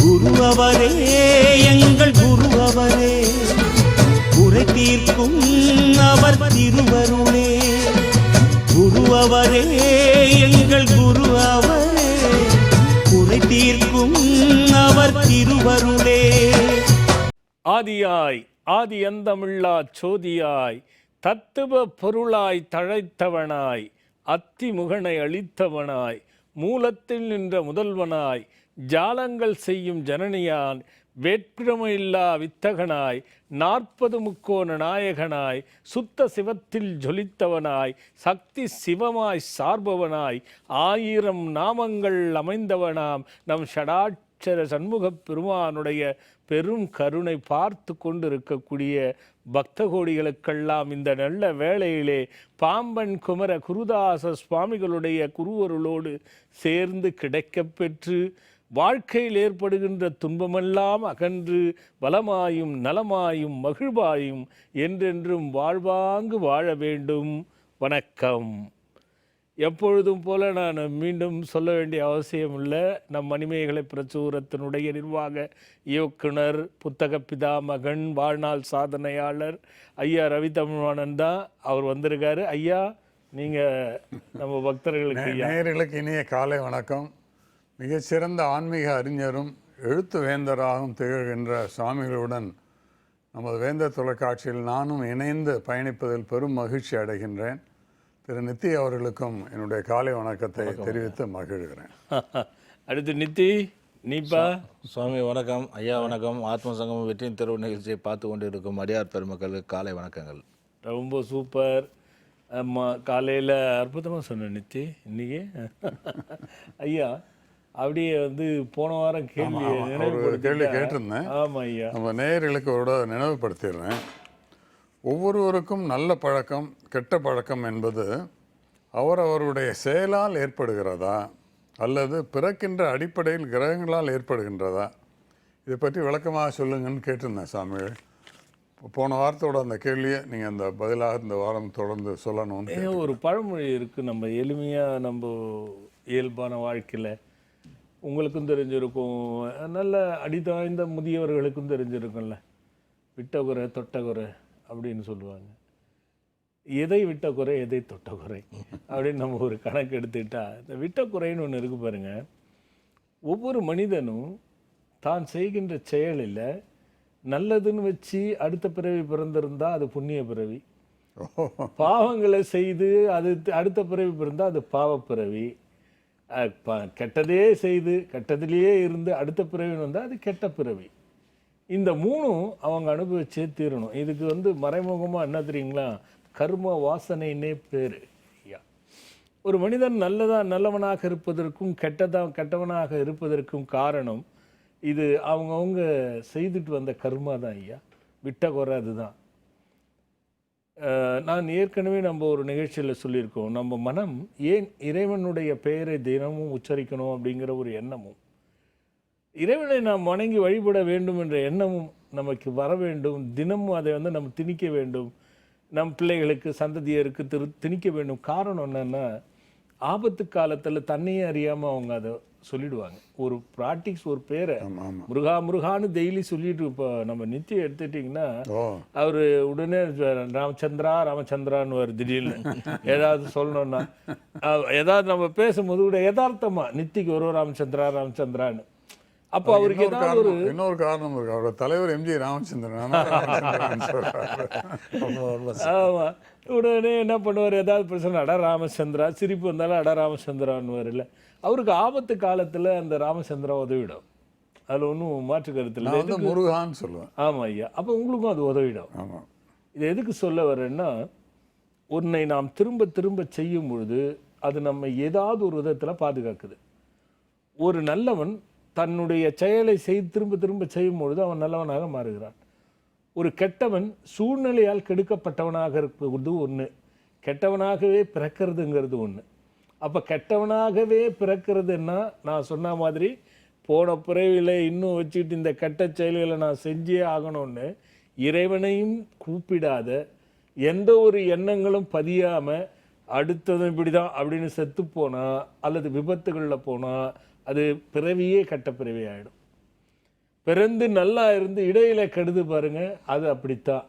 குரு அவரே, எங்கள் குரு அவரே, குறை தீர்க்கும் அவர் திருவருளே. குரு அவரே, எங்கள் குரு அவரே, குறை தீர்க்கும் அவர் திருவருளே. ஆதியாய் ஆதி அந்தமில்லா சோதியாய் தத்துவ பொருளாய் தழைத்தவனாய் அத்திமுகனை அளித்தவனாய் மூலத்தில் நின்ற முதல்வனாய் ஜாலங்கள் செய்யும் ஜனனியான் வேட்பிரமையில்லா வித்தகனாய் 40 முக்கோண நாயகனாய் சுத்த சிவத்தில் ஜொலித்தவனாய் சக்தி சிவமாய் சார்பவனாய் 1000 நாமங்கள் அமைந்தவனாம் நம் ஷடாட்சர சண்முகப் பெருமானுடைய பெரும் கருணை பார்த்து கொண்டிருக்கக்கூடிய பக்த கோடிகளுக்கெல்லாம் இந்த நல்ல வேளையிலே பாம்பன் குமர குருதாச சுவாமிகளுடைய குருவருளோடு சேர்ந்து கிடைக்கப்பெற்று வாழ்க்கையில் ஏற்படுகின்ற துன்பமெல்லாம் அகன்று வளமாயும் நலமாயும் மகிழ்வாயும் என்றென்றும் வாழ்வாங்கு வாழ வேண்டும். வணக்கம். எப்பொழுதும் போல நான் மீண்டும் சொல்ல வேண்டிய அவசியம் இல்லை. நம் மணிமேகலை பிரசுரத்தினுடைய நிர்வாக இயக்குனர், புத்தக பிதாமகன், வாழ்நாள் சாதனையாளர் ஐயா ரவி தமிழ்வாணன் தான். அவர் வந்திருக்காரு. ஐயா, நீங்கள் நம்ம பக்தர்களுக்கு நேயர்களுக்கு இனிய காலை வணக்கம். மிகச்சிறந்த ஆன்மீக அறிஞரும் எழுத்து வேந்தராகவும் திகழ்கின்ற சுவாமிகளுடன் நமது வேந்தர் தொலைக்காட்சியில் நானும் இணைந்து பயணிப்பதில் பெரும் மகிழ்ச்சி அடைகின்றேன். திரு நித்தி அவர்களுக்கும் என்னுடைய காலை வணக்கத்தை தெரிவித்து மகிழ்கிறேன். அடுத்து நித்தி, நீப்பா. சுவாமி வணக்கம். ஐயா வணக்கம். ஆத்ம சங்கமம் வெற்றியின் தெருவு நிகழ்ச்சியை பார்த்து கொண்டு இருக்கும் அடியார் பெருமக்களுக்கு காலை வணக்கங்கள். ரொம்ப சூப்பர். காலையில் அற்புதமாக சொன்னேன் நித்தி இன்னைக்கு. ஐயா, அப்படியே போன வாரம் கேள்வி கேட்டிருந்தேன். ஆமாம் ஐயா, நம்ம நேயர்களுக்கு ஒரு நினைவுபடுத்திடுறேன். ஒவ்வொருவருக்கும் நல்ல பழக்கம் கெட்ட பழக்கம் என்பது அவரவருடைய செயலால் ஏற்படுகிறதா அல்லது பிறக்கின்ற அடிப்படையில் கிரகங்களால் ஏற்படுகின்றதா? இதை பற்றி விளக்கமாக சொல்லுங்கன்னு கேட்டிருந்தேன் சாமிகள். போன வாரத்தோட அந்த கேள்வியை நீங்கள் அந்த பதிலாக இந்த வாரம் தொடர்ந்து சொல்லணும்னு. ஒரு பழமொழி இருக்குது, நம்ம எளிமையாக நம்ம இயல்பான வாழ்க்கையில் உங்களுக்கும் தெரிஞ்சிருக்கும், நல்ல அடித்தாய்ந்த முதியவர்களுக்கும் தெரிஞ்சிருக்கும்ல, விட்டகுறை தொட்டகுறை அப்படின்னு சொல்லுவாங்க. எதை விட்ட குறை, எதை தொட்ட குறை அப்படின்னு நம்ம ஒரு கணக்கு எடுத்துக்கிட்டா, இந்த விட்ட குறைன்னு ஒன்று இருக்கு பாருங்க. ஒவ்வொரு மனிதனும் தான் செய்கின்ற செயலில் நல்லதுன்னு வச்சு அடுத்த பிறவி பிறந்திருந்தா அது புண்ணிய பிறவி, பாவங்களை செய்து அது அடுத்த பிறவி பிறந்தால் அது பாவப்பிறவி, கெட்டதே செய்து கெட்டதிலேயே இருந்து அடுத்த பிறவி வந்தால் அது கெட்ட பிறவி. இந்த மூணும் அவங்க அனுபவிச்சே தீரணும். இதுக்கு மறைமுகமாக என்ன தெரியுங்களா, கர்ம வாசனைன்னே பேர். ஐயா, ஒரு மனிதன் நல்லவனாக இருப்பதற்கும் கெட்டவனாக இருப்பதற்கும் காரணம் இது அவங்கவுங்க செய்துட்டு வந்த கர்மா தான் ஐயா. விட்ட குறை அதுதான். நான் ஏற்கனவே நம்ம ஒரு நிகழ்ச்சியில் சொல்லியிருக்கோம், நம்ம மனம் ஏன் இறைவனுடைய பெயரை தினமும் உச்சரிக்கணும் அப்படிங்கிற ஒரு எண்ணமும், இறைவனை நாம் வணங்கி வழிபட வேண்டும் என்ற எண்ணமும் நமக்கு வர வேண்டும். தினமும் அதை நம்ம திணிக்க வேண்டும், நம் பிள்ளைகளுக்கு சந்ததியருக்கு திணிக்க வேண்டும். காரணம் என்னென்னா, ஆபத்து காலத்தில் தன்னையே அறியாமல் அவங்க அதை சொல்லிடுவாங்க. ஒரு ப்ராக்டிக்ஸ், ஒரு பேரை முருகா முருகான்னு டெய்லி சொல்லிட்டு, இப்போ நம்ம நித்தியம் எடுத்துட்டிங்கன்னா அவர் உடனே ராமச்சந்திரான்னு வரும். திடீர்னு ஏதாவது சொல்லணும்னா, ஏதாவது நம்ம பேசும்போது கூட யதார்த்தமாக நித்திக்கு வரும் ராமச்சந்திரான்னு. அப்போ அவருக்கு ஏதாவது இன்னொரு காரணம் இருக்கு. அவரோட தலைவர் எம்ஜி ராமச்சந்திரன். ஆமாம், உடனே என்ன பண்ணுவார், ஏதாவது பிரச்சனை அடா ராமச்சந்திரா, சிரிப்பு வந்தாலும் அடா ராமச்சந்திரான்னு இல்லை. அவருக்கு ஆபத்து காலத்தில் அந்த ராமச்சந்திரா உதவிடும், அதில் ஒன்றும் மாற்று கருத்து இல்லை. முருகான்னு சொல்லுவேன். ஆமாம் ஐயா, அப்போ உங்களுக்கும் அது உதவிடும். ஆமாம். இது எதுக்கு சொல்ல வரேன்னா, ஒன்றை நாம் திரும்ப திரும்ப செய்யும் பொழுது அது நம்ம ஏதாவது ஒரு விதத்தில் பாதுகாக்குது. ஒரு நல்லவன் தன்னுடைய செயலை திரும்ப திரும்ப செய்யும் பொழுது அவன் நல்லவனாக மாறுகிறான். ஒரு கெட்டவன் சூழ்நிலையால் கெடுக்கப்பட்டவனாக இருப்பது ஒன்று, கெட்டவனாகவே பிறக்கிறதுங்கிறது ஒன்று. அப்போ கெட்டவனாகவே பிறக்கிறதுன்னா, நான் சொன்ன மாதிரி போன பிறவியில் இன்னும் வச்சுக்கிட்டு இந்த கெட்ட செயல்களை நான் செஞ்சே ஆகணும்னு இறைவனையும் கூப்பிடாத, எந்த ஒரு எண்ணங்களும் பதியாமல் அடுத்ததும் இப்படி தான் அப்படின்னு செத்து போனால் அல்லது விபத்துகளில் போனால் அது பிறவியே கட்ட பிறவி ஆகிடும். பிறந்து நல்லா இருந்து இடையில கெடுது பாருங்க, அது அப்படித்தான்.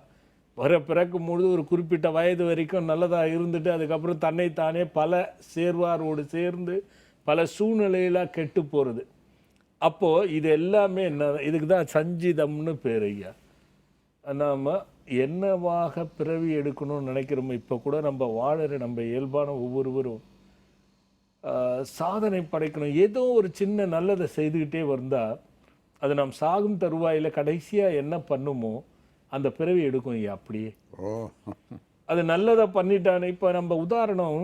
பிறக்கும் பொழுது ஒரு குறிப்பிட்ட வயது வரைக்கும் நல்லதாக இருந்துட்டு அதுக்கப்புறம் தன்னைத்தானே பல சேர்வாரோடு சேர்ந்து பல சூழ்நிலையில கெட்டு போகிறது. அப்போது இது எல்லாமே என்ன, இதுக்கு தான் சஞ்சிதம்னு பேர் ஐயா. நாம் என்னவாக பிறவி எடுக்கணும்னு நினைக்கிறோமோ, இப்போ கூட நம்ம வாழற நம்ம இயல்பான ஒவ்வொருவரும் சாதனை படைக்கணும், ஏதோ ஒரு சின்ன நல்லதை செய்துக்கிட்டே வந்தால் அது நாம் சாகும் தருவாயில் கடைசியாக என்ன பண்ணுமோ அந்த பிறவி எடுக்கும் ஐயா. அப்படியே அது நல்லதை பண்ணிட்டானே. இப்போ நம்ம உதாரணம்,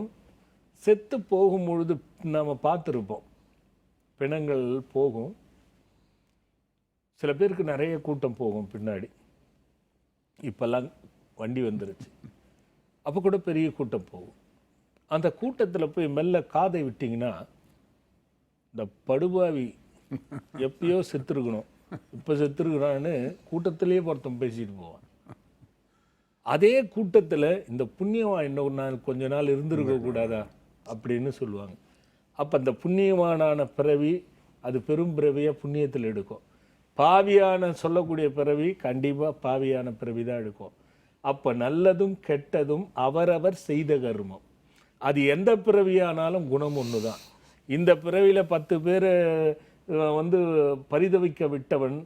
செத்து போகும் பொழுது நம்ம பார்த்துருப்போம், பிணங்கள் போகும், சில பேருக்கு நிறைய கூட்டம் போகும் பின்னாடி. இப்போல்லாம் வண்டி வந்துருச்சு, அப்போ கூட பெரிய கூட்டம் போகும். அந்த கூட்டத்தில் போய் மெல்ல காதை விட்டிங்கன்னா, இந்த படுபாவி எப்பயோ செத்துருக்கணும், இப்போ செத்துருக்குறான்னு கூட்டத்திலேயே ஒருத்தன் பேசிட்டு போவான். அதே கூட்டத்தில் இந்த புண்ணியவான் என்ன ஒரு நாள் கொஞ்ச நாள் இருந்திருக்க கூடாதா அப்படின்னு சொல்லுவாங்க. அப்போ அந்த புண்ணியவானான பிறவி அது பெரும் பிறவியாக புண்ணியத்தில் எடுக்கும். பாவியான சொல்லக்கூடிய பிறவி கண்டிப்பாக பாவியான பிறவி தான் எடுக்கும். அப்போ நல்லதும் கெட்டதும் அவரவர் செய்த கர்மம். அது எந்த பிறவியானாலும் குணம் ஒன்று தான். இந்த பிறவியில் 10 பேர் பரிதவிக்க விட்டவன்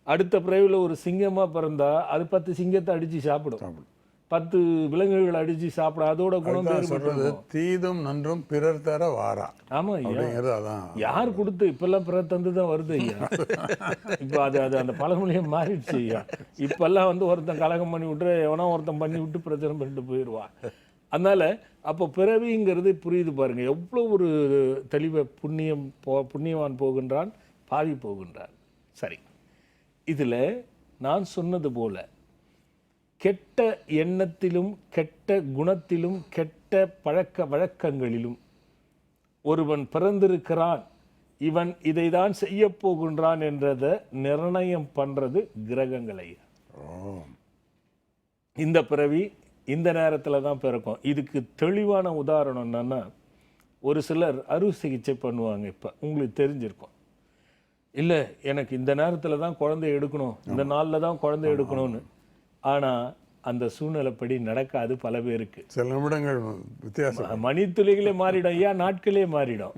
அடுத்த பிறவியில் ஒரு சிங்கமாக பிறந்தா அது 10 சிங்கத்தை அடித்து சாப்பிடும், 10 விலங்குகள் அடித்து சாப்பிடும். அதோட குணம் சொல்றது தீதும் நன்றும் பிறர் தர வாரா. ஆமா ஐயா, அதான் யார் கொடுத்து இப்பெல்லாம் பிறர் தந்து தான் வருது ஐயா. இப்போ அது அந்த பழமொழியை மாறிடுச்சு ஐயா. இப்பெல்லாம் ஒருத்தன் கலகம் பண்ணி விட்டு எவனா ஒருத்தன் பண்ணி விட்டு பிரச்சனை பண்ணிட்டு போயிடுவான். அதனால அப்போ பிறவிங்கிறது புரியுது பாருங்க, எவ்வளோ ஒரு தெளிவை. புண்ணியவான் போகின்றான், பாவி போகின்றான். சரி, இதில் நான் சொன்னது போல கெட்ட எண்ணத்திலும் கெட்ட குணத்திலும் கெட்ட பழக்க வழக்கங்களிலும் ஒருவன் பிறந்திருக்கிறான், இவன் இதை தான் செய்ய போகின்றான் என்றதை நிர்ணயம் பண்ணுறது கிரகங்களை. இந்த பிறவி இந்த நேரத்தில் தான் பிறக்கும். இதுக்கு தெளிவான உதாரணம் என்னன்னா, ஒரு சிலர் அறுவை சிகிச்சை பண்ணுவாங்க. இப்போ உங்களுக்கு தெரிஞ்சிருக்கும், இல்லை எனக்கு இந்த நேரத்தில் தான் குழந்தை எடுக்கணும், இந்த நாளில் தான் குழந்தை எடுக்கணும்னு. ஆனால் அந்த சூழ்நிலைப்படி நடக்காது பல பேருக்கு. சில நிமிடங்கள் வித்தியாசம், மணித்துளிகளே மாறிடும் ஐயா, நாட்களே மாறிடும்.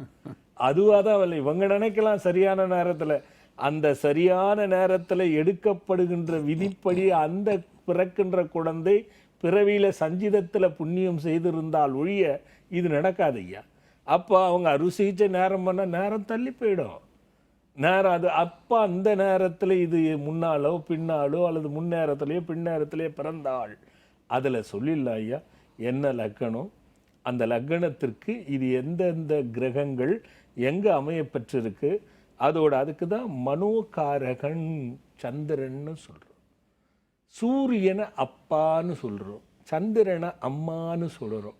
அதுவாக தான் இல்லை. இவங்க நினைக்கலாம் சரியான நேரத்தில், அந்த சரியான நேரத்தில் எடுக்கப்படுகின்ற விதிப்படி அந்த பிறக்கின்ற குழந்தை பிறவியில் சஞ்சிதத்தில் புண்ணியம் செய்திருந்தால் ஒழிய இது நடக்காது ஐயா. அப்போ அவங்க அறுவை சிகிச்சை நேரம் பண்ணால் நேரம் தள்ளி போயிடும். நேரம் அது அப்போ அந்த நேரத்தில் இது முன்னாலோ பின்னாலோ அல்லது முன்னேரத்திலேயோ பின்னேரத்திலேயோ பிறந்தாள். அதில் சொல்லிடலாம் ஐயா என்ன லக்கணம், அந்த லக்கணத்திற்கு இது எந்தெந்த கிரகங்கள் எங்கே அமைய பெற்றிருக்கு, அதோட அதுக்கு தான் மனோகாரகன் சந்திரன்னு சொல்கிறோம். சூரியனை அப்பான்னு சொல்கிறோம், சந்திரனை அம்மான்னு சொல்கிறோம்.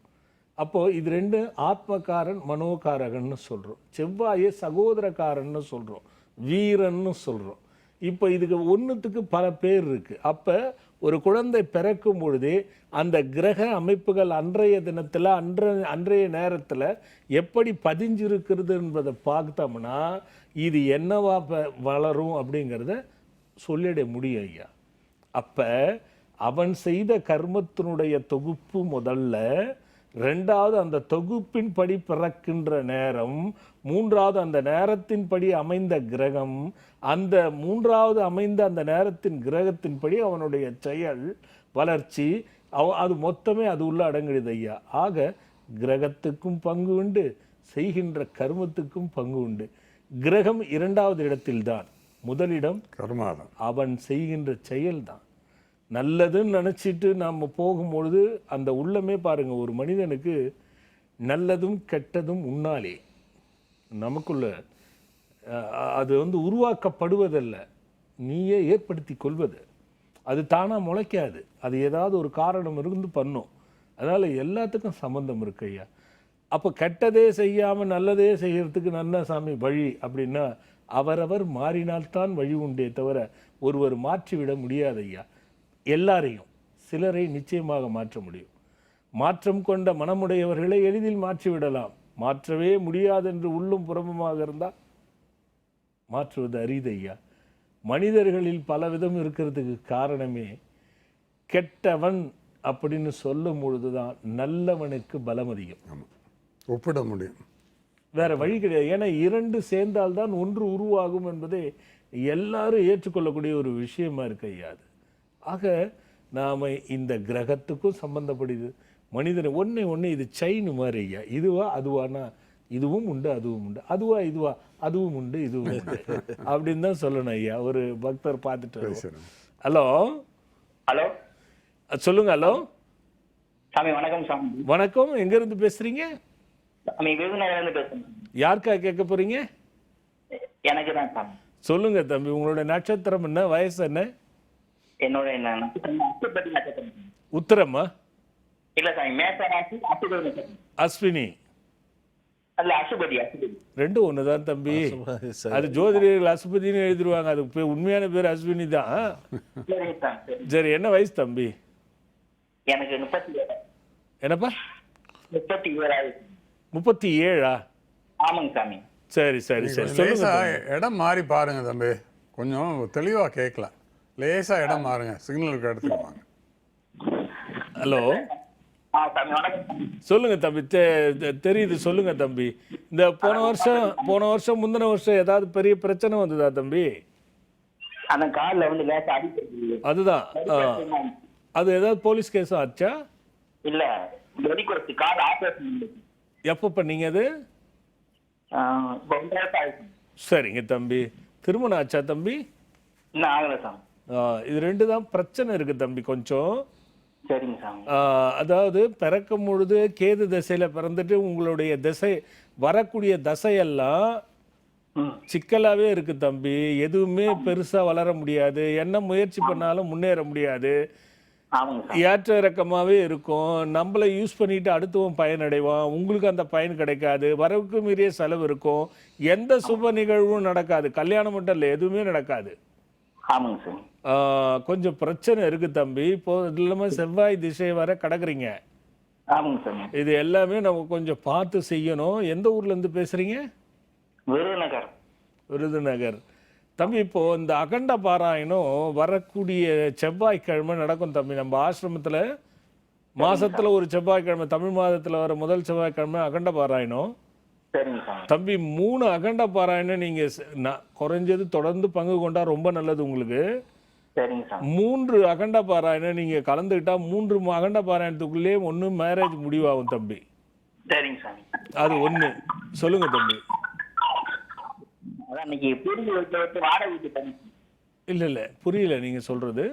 அப்போது இது ரெண்டு ஆத்மகாரன் மனோகாரகன்னு சொல்கிறோம். செவ்வாயை சகோதரக்காரன்னு சொல்கிறோம், வீரன்னு சொல்கிறோம். இப்போ இதுக்கு ஒன்றுத்துக்கு பல பேர் இருக்குது. அப்போ ஒரு குழந்தை பிறக்கும் பொழுதே அந்த கிரக அமைப்புகள் அன்றைய தினத்தில் அன்றைய நேரத்தில் எப்படி பதிஞ்சிருக்கிறது என்பதை பார்த்தோம்னா இது என்னவா வளரும் அப்படிங்கிறத சொல்லிட முடியும் ஐயா. அப்போ அவன் செய்த கர்மத்தினுடைய தொகுப்பு முதல்ல, ரெண்டாவது அந்த தொகுப்பின் படி பிறக்கின்ற நேரம், மூன்றாவது அந்த நேரத்தின் படி அமைந்த கிரகம், அந்த மூன்றாவது அமைந்த அந்த நேரத்தின் கிரகத்தின்படி அவனுடைய செயல் வளர்ச்சி, அது மொத்தமே அது உள்ள அடங்கிடுது ஐயா. ஆக கிரகத்துக்கும் பங்கு உண்டு, செய்கின்ற கர்மத்துக்கும் பங்கு உண்டு. கிரகம் 2வது இடத்தில்தான், முதலிடம் கர்மாதான், அவன் செய்கின்ற செயல்தான். நல்லதுன்னு நினச்சிட்டு நாம் போகும்பொழுது அந்த உள்ளமே பாருங்கள், ஒரு மனிதனுக்கு நல்லதும் கெட்டதும் உன்னாலே நமக்குள்ள அது உருவாக்கப்படுவதல்ல, நீயே ஏற்படுத்தி கொள்வது. அது தானாக முளைக்காது, அது ஏதாவது ஒரு காரணம் இருந்து பண்ணும். அதனால் எல்லாத்துக்கும் சம்மந்தம் இருக்கு ஐயா. அப்போ கெட்டதே செய்யாமல் நல்லதே செய்கிறதுக்கு நல்ல சாமி வழி அப்படின்னா அவரவர் மாறினால்தான் வழி உண்டே தவிர ஒருவர் மாற்றிவிட முடியாது ஐயா. எல்லாரையும், சிலரை நிச்சயமாக மாற்ற முடியும். மாற்றம் கொண்ட மனமுடையவர்களை எளிதில் மாற்றிவிடலாம். மாற்றவே முடியாது என்று உள்ளும் புறமுமாக இருந்தால் மாற்றுவது அரிது ஐயா. மனிதர்களில் பல விதம் இருக்கிறதுக்கு காரணமே கெட்டவன் அப்படின்னு சொல்லும் பொழுதுதான் நல்லவனுக்கு பலம் அதிகம். ஆமாம், ஒப்பிட முடியும், வேற வழி கிடையாது. ஏன்னா 2 சேர்ந்தால்தான் ஒன்று உருவாகும் என்பதை எல்லாரும் ஏற்றுக்கொள்ளக்கூடிய ஒரு விஷயமா இருக்கு ஐயா. அது ஆக நாம இந்த கிரகத்துக்கும் சம்பந்தப்படுது, மனிதனை ஒன்று இது செயின் மாதிரி ஐயா. இதுவா அதுவானா இதுவும் உண்டு அதுவும் உண்டு, அதுவா இதுவா அதுவும் உண்டு இதுவும் உண்டு அப்படின்னு தான் சொல்லணும் ஐயா. ஒரு பக்தர் பார்த்துட்டு. ஹலோ ஹலோ சொல்லுங்க. ஹலோ சாமி, வணக்கம் சாமி. வணக்கம், எங்க இருந்து பேசுறீங்க? சாமி, விருதுநகர்ல இருந்து பேசுறேன். யாருக்கா கேட்க போறீங்க? எனக்கு தான் சாமி. சொல்லுங்க தம்பி, உங்களோட நட்சத்திரம் என்ன, வயசு என்ன? என்னோட அசுபதி நட்சத்திரம். உத்தரமா? இல்ல சாமி, மேச ராசி அசுபதி நட்சத்திரம். அஸ்வினி? அல்ல, அசுபதி. ரெண்டும் ஒண்ணுதான் தம்பி. அது ஜோதிடர்கள் அசுபதினு எழுதிருவாங்க, அது உண்மையான பேர் அஸ்வினி தான். சரிங்க சாமி. சரி, என்ன வயசு தம்பி? எனக்கு 37. என்னப்பா? 37. 37? ஆமாங்க சாமி. சரி சரி சரி, லேசா சொல்லுங்க. இடம் மாறி பாருங்க தம்பி, கொஞ்சம் தெளிவா கேட்கல. லேசா இடம் மாறுங்க, சிக்னல் இருக்க இடத்துக்கு வாங்க. ஹலோ சாமி, வணக்கம் சாமி. சொல்லுங்க தம்பி. தெரியுது, சொல்லுங்க தம்பி. இந்த போன வருஷம் முந்தின வருஷம் ஏதாவது பெரிய பிரச்சனை வந்ததா தம்பி? அந்த கால்ல வந்து லேசா அடிக்கிறது. அதுதான். அது ஏதாவது போலீஸ் கேஸும் ஆச்சா? இல்ல, வெடிக்குறச்சு கால் ஆபரேஷன். எப்போ பண்ணீங்க அது? சரிங்க தம்பி. திருமணம் ஆச்சா தம்பி? இன்னும் ஆகல சாமி. இது 2 தான் பிரச்சனை இருக்கு தம்பி கொஞ்சம். சரிங்க சாமி. அதாவது பிறக்கும் பொழுது கேது திசையில பிறந்துட்டு உங்களுடைய திசை வரக்கூடிய தசையெல்லாம் சிக்கலாவே இருக்கு தம்பி. எதுவுமே பெருசா வளர முடியாது, என்ன முயற்சி பண்ணாலும் முன்னேற முடியாது, ஏற்ற இறக்கமாகவே இருக்கும். நம்மளை யூஸ் பண்ணிட்டு அடுத்தவன் பயனடைவான், உங்களுக்கு அந்த பயன் கிடைக்காது, வரவுக்கு மீறிய செலவு இருக்கும், எந்த சுப நிகழ்வும் நடக்காது, கல்யாணம் மட்டும் இல்லை எதுவுமே நடக்காது. கொஞ்சம் பிரச்சனை இருக்கு தம்பி. இப்போ இல்லாம செவ்வாய் திசை வர கடக்குறீங்க. இது எல்லாமே நம்ம கொஞ்சம் பார்த்து செய்யணும். எந்த ஊர்ல இருந்து பேசுறீங்க? விருதுநகர். விருதுநகர் தம்பி. இப்போ இந்த அகண்ட பாராயணம் வரக்கூடிய செவ்வாய்க்கிழமை நடக்கும் தம்பி. நம்ம ஆசிரமத்தில் மாசத்துல ஒரு செவ்வாய்க்கிழமை, தமிழ் மாதத்துல வர முதல் செவ்வாய்க்கிழமை அகண்ட பாராயணம் தம்பி. 3 அகண்ட பாராயணம் நீங்க குறைஞ்சது தொடர்ந்து பங்கு கொண்டா ரொம்ப நல்லது உங்களுக்கு. 3 அகண்ட பாராயணம் நீங்க கலந்துக்கிட்டா 3 அகண்ட பாராயணத்துக்குள்ளே ஒன்று மேரேஜ் முடிவாகும் தம்பி. அது ஒண்ணு. சொல்லுங்க தம்பி. இல்ல புரியல நீங்க சொல்றது.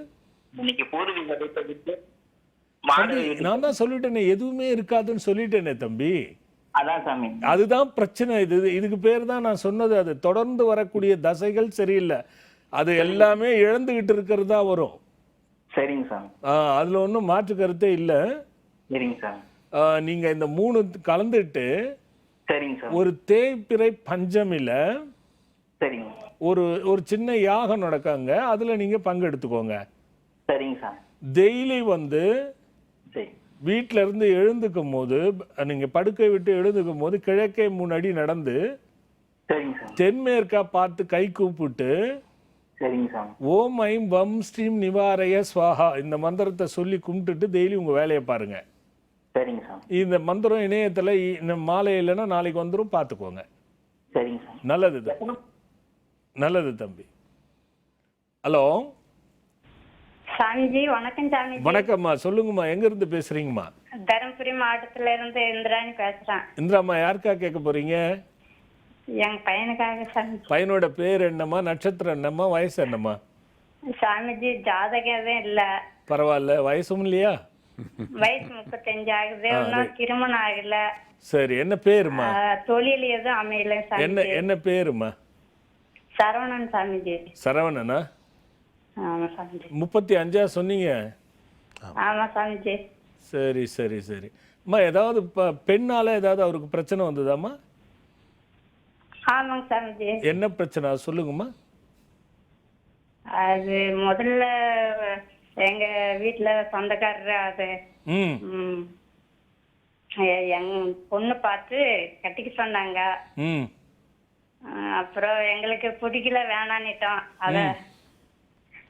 நான் தான் சொல்லிட்டேனே, எதுவுமே இருக்காதுன்னு சொல்லிட்டேனே தம்பி. அதுதான் பிரச்சனை. இதுக்கு பேர் தான் நான் சொன்னது. அது தொடர்ந்து வரக்கூடிய தசைகள் சரியில்லை, அது எல்லாமே இழந்துகிட்டு இருக்கிறது தான் வரும். அதுல ஒன்றும் மாற்று கருத்தே இல்லை. நீங்க இந்த 3 கலந்துட்டு ஒரு தேய்பிறை பஞ்சமில ஒரு சின்ன யாகம் நடக்காங்க, அதுல நீங்க பங்கெடுத்துக்கோங்க. டெய்லி வந்து வீட்டில இருந்து எழுந்துக்கும் போது, நீங்க படுக்கை விட்டு எழுந்துக்கும் போது கிழக்கே 3 அடி நடந்து தென்மேற்கா பார்த்து கை கூப்பிட்டு ஓம் ஐம் வம் ஸ்ரீம் நிவாரய ஸ்வாஹா இந்த மந்திரத்தை சொல்லி கும்பிட்டுட்டு டெய்லி உங்க வேலையை பாருங்க. இந்த மந்திரம் இணையத்துல மாலை இல்லைன்னா நாளைக்கு வந்துடும், பார்த்துக்கோங்க. நல்லது நல்லது தம்பி. ஹலோ சாமிஜி, வணக்கம் சாமிஜி. வணக்கம்மா, சொல்லுங்கம்மா. எங்க இருந்து பேசுறீங்கம்மா? தருமபுரி மாவட்டத்துல இருந்து இந்திராணி பேசுறேன். இந்திராமா, யாருக்கா கேட்க போறீங்க? என் பையனுக்காக சாமி. பையனோட பேர் என்னம்மா, நட்சத்திரம் என்னம்மா, வயசு என்னம்மா? சாமிஜி, ஜாதகமே இல்ல. பரவாயில்ல, வயசும் இல்லையா? வயசு 35 ஆகுது, இன்னும் திருமணம் ஆகல. சரி, என்ன பேருமா? தொழில் எதுவும் அமையல சாமி. என்ன பேருமா? சரவணன் சாமிஜி. சரவணனா? ஆமா சாமிஜி. 35 சொன்னீங்க? ஆமா சாமிஜி. சரி சரி சரி அம்மா, ஏதாவது பெண்ணால ஏதாவது அவருக்கு பிரச்சனை வந்ததாம்மா? ஆமாங்க சாமிஜி. என்ன பிரச்சனை சொல்லுங்கம்மா. அது முதல்ல எங்க வீட்டுல சொந்தக்காரர் அது எங்க பொண்ணு பார்த்து கட்டிக்க சொன்னாங்க. அப்புறம் எங்களுக்கு பிடிக்கல, வேணான்னுட்டோம். அத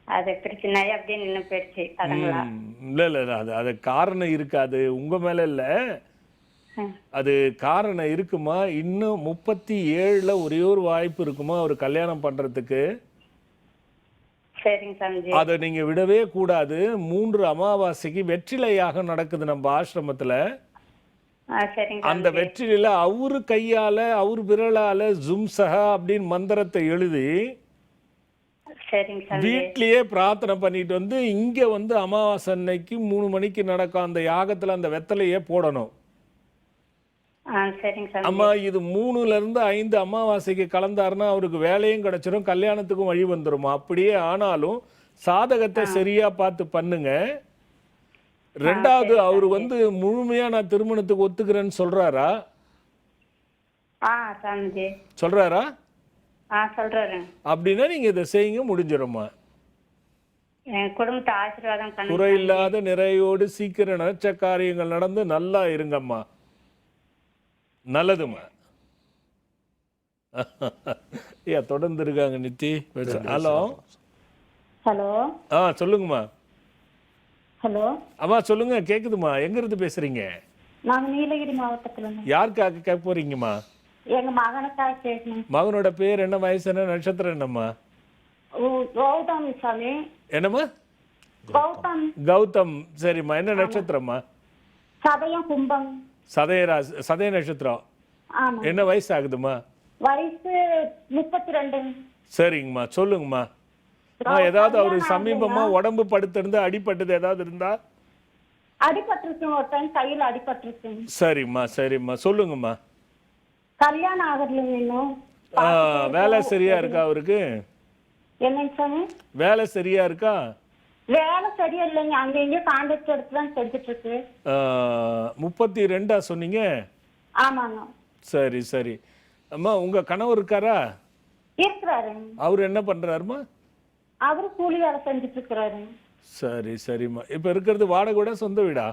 அது பிரச்சனையா அப்படியே நின்று போயிடுச்சு அதுங்களா? இல்லை இல்லை அது காரணம் இருக்காது உங்கள் மேலே இல்லை. அது காரணம் இருக்குமா? இன்னும் 37ல் ஒரே ஒரு வாய்ப்பு இருக்குமா அவர் கல்யாணம் பண்ணுறதுக்கு. சரிங்க சாமிஜி. அதை நீங்கள் விடவே கூடாது. 3 அமாவாசைக்கு வெற்றிலை யாகம் நடக்குது நம்ம ஆசிரமத்தில். சரிங்க அந்த சாமிஜி. வெற்றிலையில் அவரு கையால் அவர் விரலால் ஜும்சஹா அப்படின்னு மந்திரத்தை எழுதி சரிங்க சாமிஜி. வீட்லயே பிரார்த்தனை பண்ணிட்டு வந்து இங்கே வந்து அமாவாசை அன்னைக்கு 3 மணிக்கு நடக்கும் அந்த யாகத்தில் அந்த வெத்தலையே போடணும். சரிங்க சாமிஜி. அம்மா இது 3ல இருந்து 5 அமாவாசைக்கு கலந்தாருன்னா அவருக்கு வேலையும் கிடைச்சிரும், கல்யாணத்துக்கும் வழி வந்துருமா. அப்படியே ஆனாலும் சாதகத்தை சரியா பார்த்து பண்ணுங்க. 2வது அவர் வந்து முழுமையா நான் திருமணத்துக்கு ஒத்துக்கிறேன்னு சொல்றாரா? சாமிஜி சொல்றாரா? சொல்றாரு. அப்படின்னா நீங்க இதை செய்யுங்க, முடிஞ்சிருமா. என் குடும்பத்தை ஆசீர்வாதம் பண்ணுங்க. குறையில்லாத நிறையோடு சீக்கிரம் நினைச்ச காரியங்கள் நடந்து நல்லா இருங்கம்மா. நல்லதுமா. ஐயா தொடர்ந்து இருக்காங்க நித்தி. Hello hello. சொல்லுங்கம்மா. ஹலோ. அம்மா சொல்லுங்க, கேக்குதுமா. எங்க இருந்து பேசுறீங்க? நாங்க நீலகிரி மாவட்டத்துல இருந்து. யாருக்காக கேட்க போறீங்கம்மா? எங்க மகனுக்காக கேட்கணும். மகனோட பேர் என்ன, வயசு என்ன, நட்சத்திரம் என்னம்மா? கௌதம் சாமி. என்னம்மா? கௌதம். கௌதம். சரிம்மா. என்ன நட்சத்திரம்மா? சதயம் கும்பம். சதய நட்சத்திரம். ஆமா. என்ன வயசு ஆகுதுமா? வயசு 32. சரிங்கம்மா, சொல்லுங்கம்மா. ஏதாவது அவரு சமீபமா உடம்பு படுத்திருந்து அடிபட்டது ஏதாவது இருந்தா? அடிபட்டிருக்கு, ஒரு டைம் கையில அடிபட்டிருக்கு. சரிம்மா சரிம்மா, சொல்லுங்கம்மா. கல்யாணம் ஆகலைங்க இன்னும். வேலை சரியா இருக்கா அவருக்கு? என்னங்க சாமி? வேலை சரியா இருக்கா? வேலை சரியா இல்லைங்க, அங்க எங்கேயும் கான்ட்ராக்ட் எடுத்து தான் செஞ்சுட்டு இருக்கு. 32 சொன்னீங்க? ஆமாங்க. சரி சரி அம்மா, உங்க கணவர் இருக்காரா? இருக்கிறாரு. அவர் என்ன பண்றாருமா? அவரு கூலி வேலை செஞ்சுட்டு இருக்கிறாரு. சரி சரிம்மா. இப்ப இருக்கிறது வாடகை வீடா சொந்த வீடா?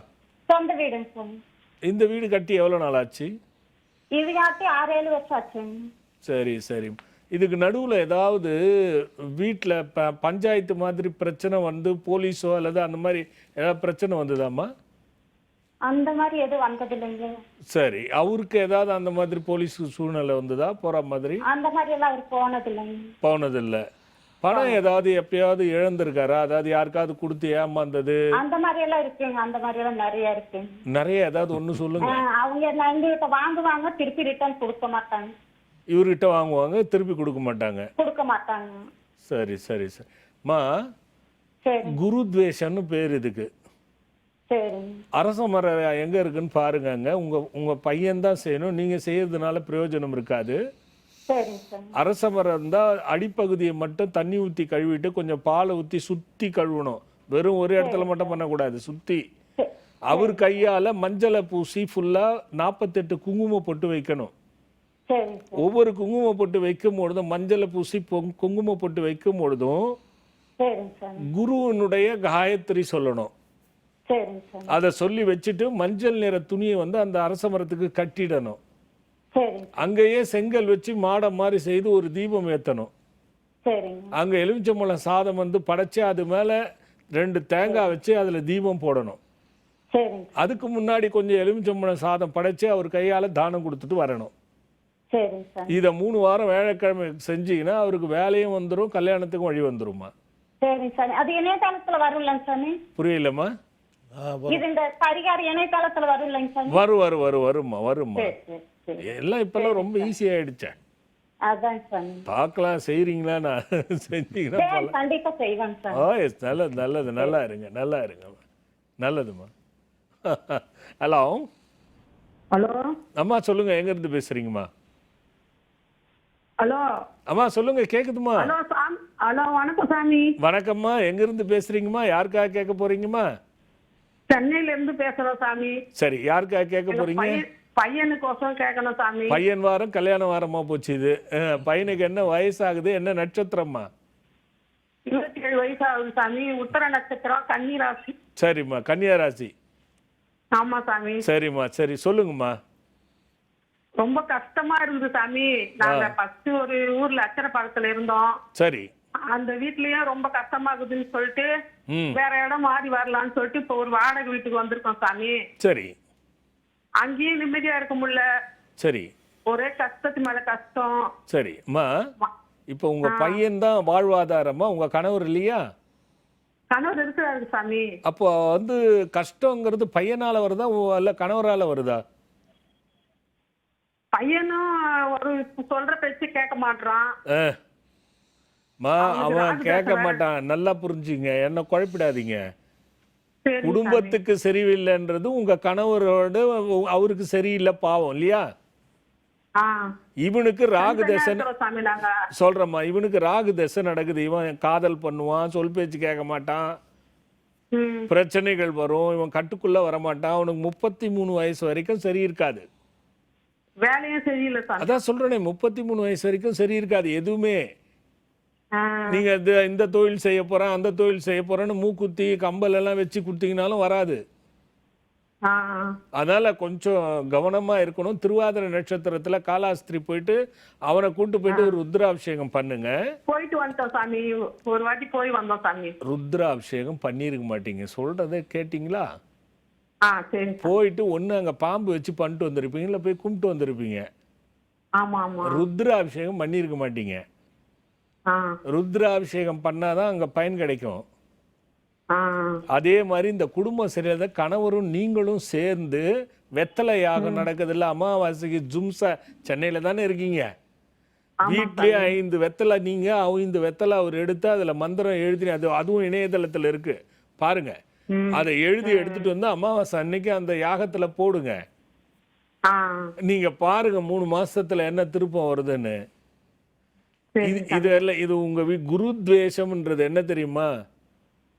சொந்த வீடுங்க சாமி. இந்த வீடு கட்டி எவ்வளவு நாள் ஆச்சு? இது காட்டி 6-7 வருஷம் ஆச்சுங்க. சரி சரி. இதுக்கு நடுவில் ஏதாவது வீட்டில் பஞ்சாயத்து மாதிரி பிரச்சனை வந்து போலீஸோ அல்லது அந்த மாதிரி ஏதாவது பிரச்சனை வந்ததாம்மா? அந்த மாதிரி எதுவும் வந்தது இல்லைங்க. சரி, அவருக்கு ஏதாவது அந்த மாதிரி போலீஸ் சூழ்நிலை வந்ததா போகிற மாதிரி? அந்த மாதிரி எல்லாம் அவர் போனது இல்லைங்க. போனதில்லை. பணம் ஏதாவது எப்பயாவது இழந்திருக்காரா? அதாவது யாருக்காவது கொடுத்து ஏமாந்தது அந்த மாதிரி எல்லாம் இருக்குங்க. அந்த மாதிரி எல்லாம் நிறைய இருக்கு. நிறைய ஏதாவது ஒன்று சொல்லுங்க. அவங்க எங்ககிட்ட வாங்குவாங்க, திருப்பி ரிட்டர்ன் கொடுக்க மாட்டாங்க. இவர்கிட்ட வாங்குவாங்க, திருப்பி கொடுக்க மாட்டாங்க. கொடுக்க மாட்டாங்க. சரி சரி சரி மா. சரி. குருத்வேஷன்னு பேர் இதுக்கு. சரி. அரச மரம் எங்க இருக்குன்னு பாருங்க. உங்க பையன் தான் செய்யணும், நீங்க செய்யறதுனால பிரயோஜனம் இருக்காது. சரி சார். அரச மரம் இருந்தால் அடிப்பகுதியை மட்டும் தண்ணி ஊற்றி கழுவிட்டு கொஞ்சம் பாலை ஊற்றி சுற்றி கழுவணும். வெறும் ஒரு இடத்துல மட்டும் பண்ணக்கூடாது, சுற்றி. அவர் கையால் மஞ்சளை பூசி ஃபுல்லாக 48 குங்குமம் போட்டு வைக்கணும். சரி. ஒவ்வொரு குங்குமம் போட்டு வைக்கும் பொழுதும், மஞ்சளை பூசி குங்குமம் போட்டு வைக்கும் பொழுதும் சரி சார். குருவனுடைய காயத்ரி சொல்லணும். சரி சார். அதை சொல்லி வச்சுட்டு மஞ்சள் நிற துணியை வந்து அந்த அரச மரத்துக்கு கட்டிடணும். சரி. அங்கேயே செங்கல் வச்சு மாடம் மாதிரி செய்து ஒரு தீபம் ஏற்றணும். சரிங்க. அங்கே எலுமிச்சம்பழம் சாதம் வந்து படைச்சு அது மேலே 2 தேங்காய் வச்சு அதில் தீபம் போடணும். சரி. அதுக்கு முன்னாடி கொஞ்சம் எலுமிச்சம்பழம் சாதம் படைச்சு அவர் கையால் தானம் கொடுத்துட்டு வரணும். சரி சார். இதை 3 வாரம் வேலைக்கிழமை செஞ்சீங்கன்னா அவருக்கு வேலையும் வந்துடும், கல்யாணத்துக்கும் வழி வந்துருமா. சரி சார். அது இணையதளத்துல வரும்லங்க சாமி? புரியலம்மா? இது இந்த பரிகாரம் இணையதளத்துல வரும்லங்க சாமி? வருமா. எல்லாம் இப்பெல்லாம் ரொம்ப ஈஸி ஆயிடுச்சேன். அதான் சாமி. பார்க்கலாம், செய்றீங்களா? நான் செஞ்சீங்கன்னா கண்டிப்பா செய்வேன் சார். நல்லது. நல்லா இருங்க. நல்லதுமா. ஹலோ. ஹலோ அம்மா சொல்லுங்க, எங்க இருந்து பேசுறீங்கம்மா? ஹலோ அம்மா சொல்லுங்க, கேக்குதுமா? ஹலோ சாமி. ஹலோ வணக்கம் சாமி. வணக்கம்மா. எங்க இருந்து பேசுறீங்கம்மா? யாருக்காக கேட்க போறீங்கம்மா? சென்னையில இருந்து பேசுறோம் சாமி. சரி, யாருக்காக கேட்க போறீங்க? பையனுக்கோசம் கேட்கணும் சாமி. பையன் வாரம் கல்யாண வாரமா போச்சு இது. பையனுக்கு என்ன வயசாகுது, என்ன நட்சத்திரம்மா? 27 வயசு ஆகுது சாமி. உத்தர நட்சத்திரம், கன்னி ராசி. சரிம்மா, கன்னியா ராசி. ஆமா சாமி. சரிம்மா, சரி சொல்லுங்கம்மா. ரொம்ப கஷ்டமா இருந்தது சாமி. நாங்க ஃபர்ஸ்ட் ஒரு ஊர்ல அச்சரப்பாக்கத்துல இருந்தோம். சரி. அந்த வீட்லயும் ரொம்ப கஷ்டமா இருக்குதுன்னு சொல்லிட்டு ம் வேற இடம் மாறி வரலாம்னு சொல்லிட்டு இப்போ ஒரு வாடகை வீட்டுக்கு வந்திருக்கோம் சாமி. சரி அங்கேயும் நிம்மதியா இருக்க முடியல, சரி ஒரே கஷ்டத்து மேல கஷ்டம். சரி அம்மா, இப்போ உங்க பையன் தான் வாழ்வாதாரமா, உங்க கணவர் இல்லையா? கணவர் இருக்கிறாரு சாமி. அப்போ வந்து கஷ்டங்கிறது பையனால வருதா இல்ல கணவரால வருதா? பையனும் ஒரு சொல்ற பேச்சு கேட்க மாட்டான். மா அவன் கேட்க மாட்டான், நல்லா புரிஞ்சுங்க, என்ன குழப்பிடாதீங்க. சரி குடும்பத்துக்கு சரியில்லைன்றது உங்க கணவரோட அவருக்கு சரியில்லை, பாவம் இல்லையா? ஆ. இவனுக்கு ராகு தனியா தசை இருக்கிறோம் சாமி நாங்க. சொல்றேம்மா, இவனுக்கு ராகு தசை நடக்குது. இவன் காதல் பண்ணுவான், சொல் பேச்சு கேட்க மாட்டான், ம். பிரச்சனைகள் வரும், இவன் கட்டுக்குள்ள வரமாட்டான். அவனுக்கு 33 வயசு வரைக்கும் சரி இருக்காது. வேலையும் சரியில்லை சாமி. அதான் சொல்றேனே, 33 வயசு வரைக்கும் சரி இருக்காது எதுவுமே. ஆ. நீங்க இந்த தொழில் செய்ய போறேன், அந்த தொழில் செய்ய போறேன்னு மூக்குத்தி கம்பல் எல்லாம் வச்சு கொடுத்தீங்கனாலும் வராது. ஆ. அதனால கொஞ்சம் கவனமா இருக்கணும். திருவாதிரை நட்சத்திரத்துல காலாஸ்திரி போயிட்டு அவனை கூட்டு போயிட்டு ஒரு ருத்ராபிஷேகம் பண்ணுங்க. போயிட்டு வந்துட்டோம் சாமி, ஒரு வாட்டி போய் வந்தோம் சாமி. ருத்ராபிஷேகம் பண்ணிருக்க மாட்டீங்க, சொல்றதை கேட்டிங்களா? ஆ சரி. போயிட்டு ஒண்ணு அங்க பாம்பு வச்சு பண்ணிட்டு வந்திருப்பீங்க, இல்ல போய் கும்பிட்டு வந்திருப்பீங்க. ஆமா ஆமா. ருத்ராபிஷேகம் பண்ணிருக்க மாட்டீங்க. ஆ. ருத்ராபிஷேகம் பண்ணாதான் அங்க பயன் கிடைக்கும். ஆ. அதே மாதிரி இந்த குடும்பம் சரியாத கணவரும் நீங்களும் சேர்ந்து வெத்தலை யாகம் நடக்குது இல்ல, அமாவாசைக்கு ஜும்சா, சென்னையில தானே இருக்கீங்க, வீட்லயே 5 வெத்தலை நீங்க 5 வெத்தலை அவர் எடுத்து அதுல மந்திரம் எழுதி, அதுவும் இணையதளத்துல இருக்கு பாருங்க, அதை எழுதி எடுத்துட்டு வந்து அமாவாசை அன்னைக்கு அந்த யாகத்துல போடுங்க. ஆ. நீங்க பாருங்க 3 மாசத்துல என்ன திருப்பம் வருதுன்னு. இது உங்க குருத்வேஷம்ன்றது என்ன தெரியுமா?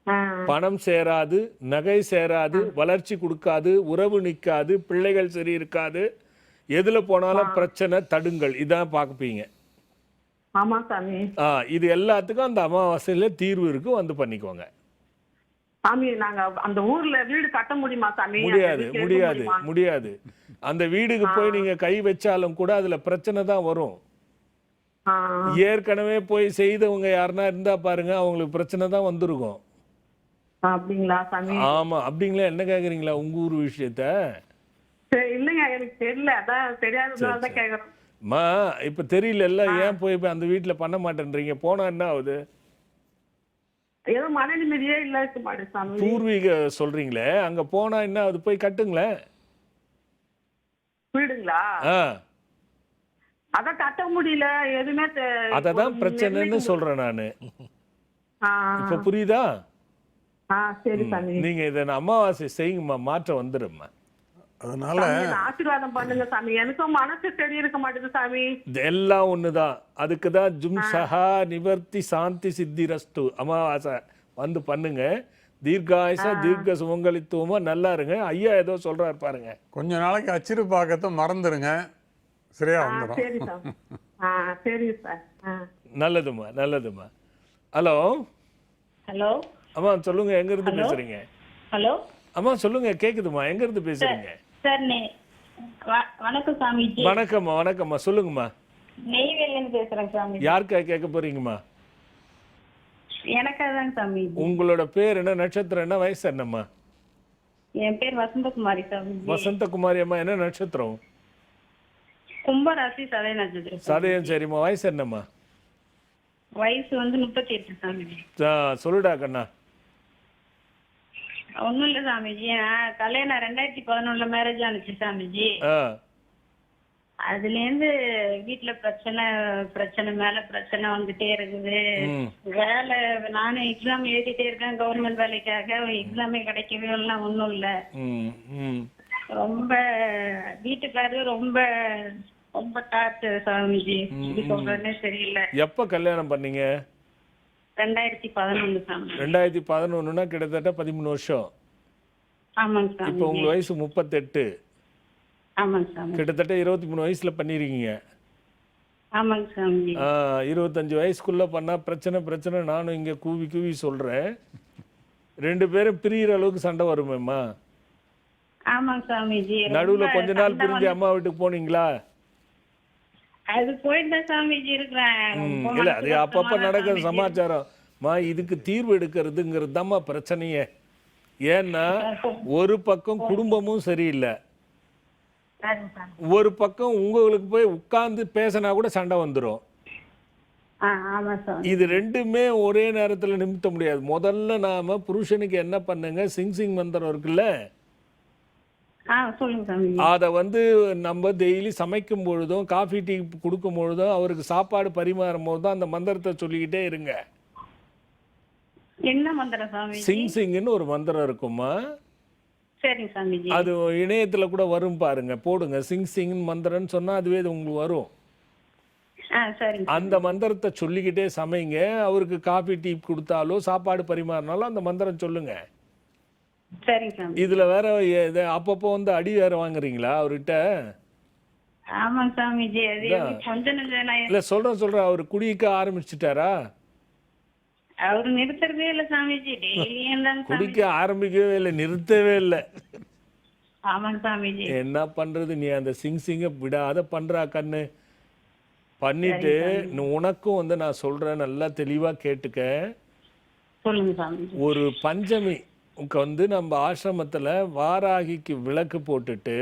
ஆ. பணம் சேராது, நகை சேராது, வளர்ச்சி கொடுக்காது, உறவு நிற்காது, பிள்ளைகள் சரி இருக்காது, எதுல போனாலும் பிரச்சனை, தடுங்கள், இதான் பார்ப்பீங்க. ஆமா சாமி. இது எல்லாத்துக்கும் அந்த அமாவாசையில தீர்வு இருக்கு, வந்து பண்ணிக்கோங்க. சாமி நாங்க அந்த ஊர்ல வீடு கட்ட முடியுமா சாமி? முடியாது முடியாது முடியாது. அந்த வீடுக்கு போய் நீங்க கை வச்சாலும் கூட அதுல பிரச்சனை தான் வரும். ஆ. ஏற்கனவே போய் செய்தவங்க யாருன்னா இருந்தா பாருங்க, அவங்களுக்கு பிரச்சனை தான் வந்திருக்கும். அப்படிங்களா சாமி? ஆமா. அப்படிங்களா? என்ன கேக்குறீங்களா உங்க ஊர் விஷயத்த? சரி, இல்லைங்க எனக்கு தெரியல, அதான் தெரியாததுனால தான் கேக்குறேன். மா இப்ப தெரியல, ஏன் போய் அந்த வீட்டுல பண்ண மாட்டேன்றீங்க? போனா என்ன ஆகுது? ஏதோ மன நிம்மதியே இல்ல இருக்க மாட்டேன் சாமி. பூர்வீக சொல்றீங்களே, அங்க போனா என்ன ஆகுது? போய் கட்டுங்களேன். வீடுங்களா? அதான் கட்ட முடியல, எதுவுமே அததான் பிரச்சனைன்னு சொல்றேன் நானு. இப்ப புரியுதா? சரி சாமி. நீங்க இதை அமாவாசை செய்யுங்கம்மா, மாற்றம் வந்துடும்மா. அதனால ஆசீர்வாதம் பண்ணுங்க சாமி, எனக்கும் மனசு சரி இருக்க மாட்டேங்குது சாமி. எல்லாம் ஒண்ணுதான். அதுக்குதான் ஜும் சஹா நிவர்த்தி சாந்தி சித்திரஸ்து அமாவாசை வந்து பண்ணுங்க. தீர்காயுசா தீர்க்க சுமங்கலித்துவமா நல்லா இருங்க. ஐயா ஏதோ சொல்றாரு பாருங்க. கொஞ்ச நாளைக்கு அச்சிறு பாக்கத்தை மறந்துடுங்க, சரியா வந்துடும். சரி சார். சரி சார். நல்லதுமா நல்லதுமா. Hello hello. அம்மா சொல்லுங்க, எங்க இருந்து பேசுறீங்க? ஹலோ. அம்மா சொல்லுங்க, கேக்குதுமா, எங்க இருந்து பேசுறீங்க? சார் வணக்கம் சாமிஜி. வணக்கம்மா வணக்கம்மா, சொல்லுங்கம்மா. நெய்வேலியிலிருந்து பேசுறேன் சாமி. யாருக்கா கேட்க போறீங்கம்மா? எனக்காக சாமி. உங்களோட பேர் என்ன, நட்சத்திரம் என்ன, வயசு என்னம்மா? என் பேர் வசந்தகுமாரி சாமி. வசந்தகுமாரி அம்மா, என்ன நட்சத்திரம்? கும்பராசி சதய நட்சத்திரம். சதயம். சரிம்மா, வயசு என்னம்மா? வயசு 38 சாமி. சொல்லுடா கண்ணா. ஒண்ணும் இல்ல சாமிஜி, கல்யாணம் 2011 மேரேஜ் ஆனிச்சு சாமிஜி. அதுல இருந்து வீட்டுல பிரச்சனை மேல பிரச்சனை வந்துட்டே இருக்குது. வேலை நானும் எக்ஸாம் எழுதிட்டே இருக்கேன் கவர்மெண்ட் வேலைக்காக, எக்ஸாமே கிடைக்கவே எல்லாம் ஒண்ணும் இல்ல. ரொம்ப வீட்டுக்காரரு ரொம்ப ரொம்ப டார்ச்சர் சாமிஜி, இது சொல்றதுன்னே தெரியல. எப்ப கல்யாணம் பண்ணீங்க? 2011 சாமி. 2011னா கிட்டத்தட்ட 13 வருஷம். ஆமாங்க சாமி. இப்போ உங்க வயசு 38. ஆமாங்க சாமி. கிட்டத்தட்ட 23 வயசுல பண்ணிருக்கீங்க. ஆமாங்க சாமி. 25 வயசுக்குள்ள பண்ணா பிரச்சனை. நானும் இங்க கூவி சொல்றேன். 2 பேரும் பிரியிற அளவுக்கு சண்டை வருமேம்மா. ஆமாங்க சாமிஜி. நடுவுல கொஞ்ச நாள் பிரிஞ்சு அம்மா வீட்டுக்கு போனீங்களா? அது போயிட்டு தான் சாமிஜி இருக்கிறேன். ரொம்ப இல்லை மனசு அது அப்பப்போ கஷ்டமா தான் நடக்கிற சாமிஜி. சமாச்சாரம்மா. இதுக்கு தீர்வு எடுக்கிறதுங்கிறது தான்மா பிரச்சனையே. ஏன்னா ஒரு பக்கம் குடும்பமும் சரியில்லை, சரிங்க சாமி. ஒரு பக்கம் உங்களுக்கு போய் உட்கார்ந்து பேசினா கூட சண்டை வந்துடும். ஆமா சாமி. இது ரெண்டுமே ஒரே நேரத்தில் நிமித்த முடியாது. முதல்ல நாம புருஷனுக்கு என்ன பண்ணுங்க, சிங் மந்திரம் இருக்குல்ல, சொல்லுங்க சாமி. அதை நம்ம டெய்லி சமைக்கும் பொழுதும் காஃபி டீ கொடுக்கும் பொழுதும் அவருக்கு சாப்பாடு பரிமாறும் போதும் அந்த மந்திரத்தை சொல்லிக்கிட்டே இருங்க. என்ன மந்திரம் சாமி? சிங்னு ஒரு மந்திரம் இருக்குமா, சரிங்க சாமிஜி. அது இணையத்துல கூட வரும் பாருங்க, போடுங்க சிங் மந்திரம்னு சொன்னா அதுவே அது உங்களுக்கு வரும். சரிங்க. அந்த மந்திரத்தை சொல்லிக்கிட்டே சமைங்க. அவருக்கு காஃபி டீ கொடுத்தாலோ சாப்பாடு பரிமாறினாலும் அந்த மந்திரம் சொல்லுங்க. சரிங்க சாமி. இதுல வேற அப்பப்போ அடி வேற வாங்குறீங்களா அவர்கிட்ட? ஆமாங்க சாமிஜி. அது கொஞ்ச நஞ்சம் இல்ல சொல்றேன் அவர் குடிக்க ஆரம்பிச்சுட்டாரா? அவரு நிறுத்துறதே இல்ல சாமிஜி. டெய்லியும் தான் குடிக்க ஆரம்பிக்கவே இல்லை, நிறுத்தவே இல்லை. ஆமாங்க சாமிஜி. என்ன பண்றது, நீ அந்த சிங்க விடாத பண்றா கண்ணு. பண்ணிட்டு உனக்கும் நான் சொல்றேன், நல்லா தெளிவா கேட்டுக்க. சொல்லுங்க சாமிஜி. ஒரு பஞ்சமி நம்ம ஆசிரமத்துல வாராகிக்கு விளக்கு போட்டுட்டு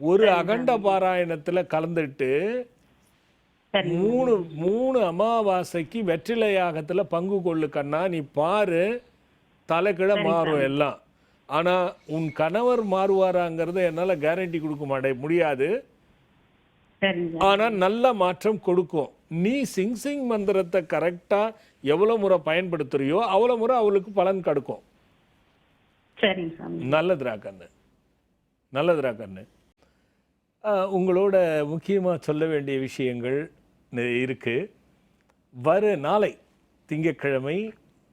ஒரு அகண்ட பாராயணத்துல கலந்துட்டு மூணு அமாவாசைக்கு வெற்றிலை யாகத்துல பங்கு கொள்ளு கண்ணா. நீ பாரு, தலைக்கிழ மாறும் எல்லாம். ஆனா உன் கணவர் மாறுவாராங்கிறத என்னால கேரண்டி கொடுக்க முடியாது. ஆனா நல்ல மாற்றம் கொடுக்கும். நீ சிங் மந்திரத்தை கரெக்டா எவ்வளவு முறை பயன்படுத்துறியோ அவ்வளவு முறை அவளுக்கு பலன் கிடைக்கும். நல்லதுரா கண்ணு, நல்லதுரா கண்ணு. உங்களோட முக்கியமா சொல்ல வேண்டிய விஷயங்கள் இருக்கு. நாளை திங்கட்கிழமை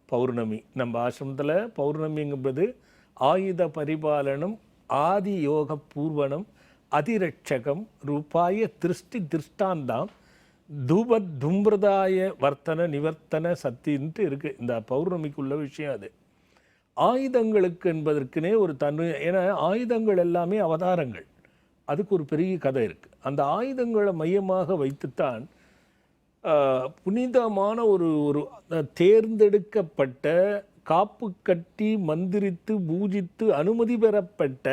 பௌர்ணமி. நம்ம ஆசிரமத்தில் பௌர்ணமிங்கிறது ஆயுத பரிபாலனம், ஆதி யோக பூர்வனம், அதிரட்சகம், ரூபாய திருஷ்டி திருஷ்டாந்தாம், தூபத் தும்பிரதாய வர்த்தன நிவர்த்தன சத்தின்ட்டு இருக்குது. இந்த பௌர்ணமிக்குள்ள விஷயம் அது. ஆயுதங்களுக்கு என்பதற்குனே ஒரு ஏன்னா ஆயுதங்கள் எல்லாமே அவதாரங்கள், அதுக்கு ஒரு பெரிய கதை இருக்குது. அந்த ஆயுதங்களை மையமாக வைத்துத்தான் புனிதமான ஒரு தேர்ந்தெடுக்கப்பட்ட, காப்பு கட்டி மந்திரித்து பூஜித்து அனுமதி பெறப்பட்ட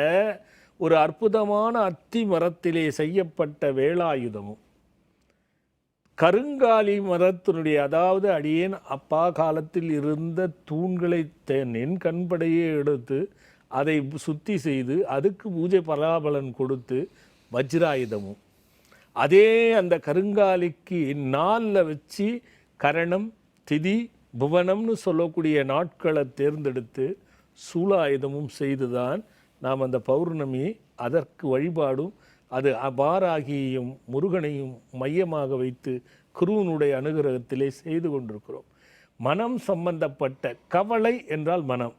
ஒரு அற்புதமான அத்தி மரத்திலே செய்யப்பட்ட வேலாயுதமும், கருங்காலி மரத்தினுடைய, அதாவது அடியேன் அப்பா காலத்தில் இருந்த தூண்களை என் கண்படையே எடுத்து அதை சுத்தி செய்து அதுக்கு பூஜை பலாபலன் கொடுத்து வஜ்ராயுதமும், அதே அந்த கருங்காலிக்கு நாளில் வச்சு கரணம் திதி புவனம்னு சொல்லக்கூடிய நாட்களை தேர்ந்தெடுத்து சூலாயுதமும் செய்துதான் நாம் அந்த பௌர்ணமி அதற்கு வழிபாடும், அது வாராகியையும் முருகனையும் மையமாக வைத்து குருவனுடைய அனுகிரகத்திலே செய்து கொண்டிருக்கிறோம். மனம் சம்பந்தப்பட்ட கவலை என்றால் மனம்,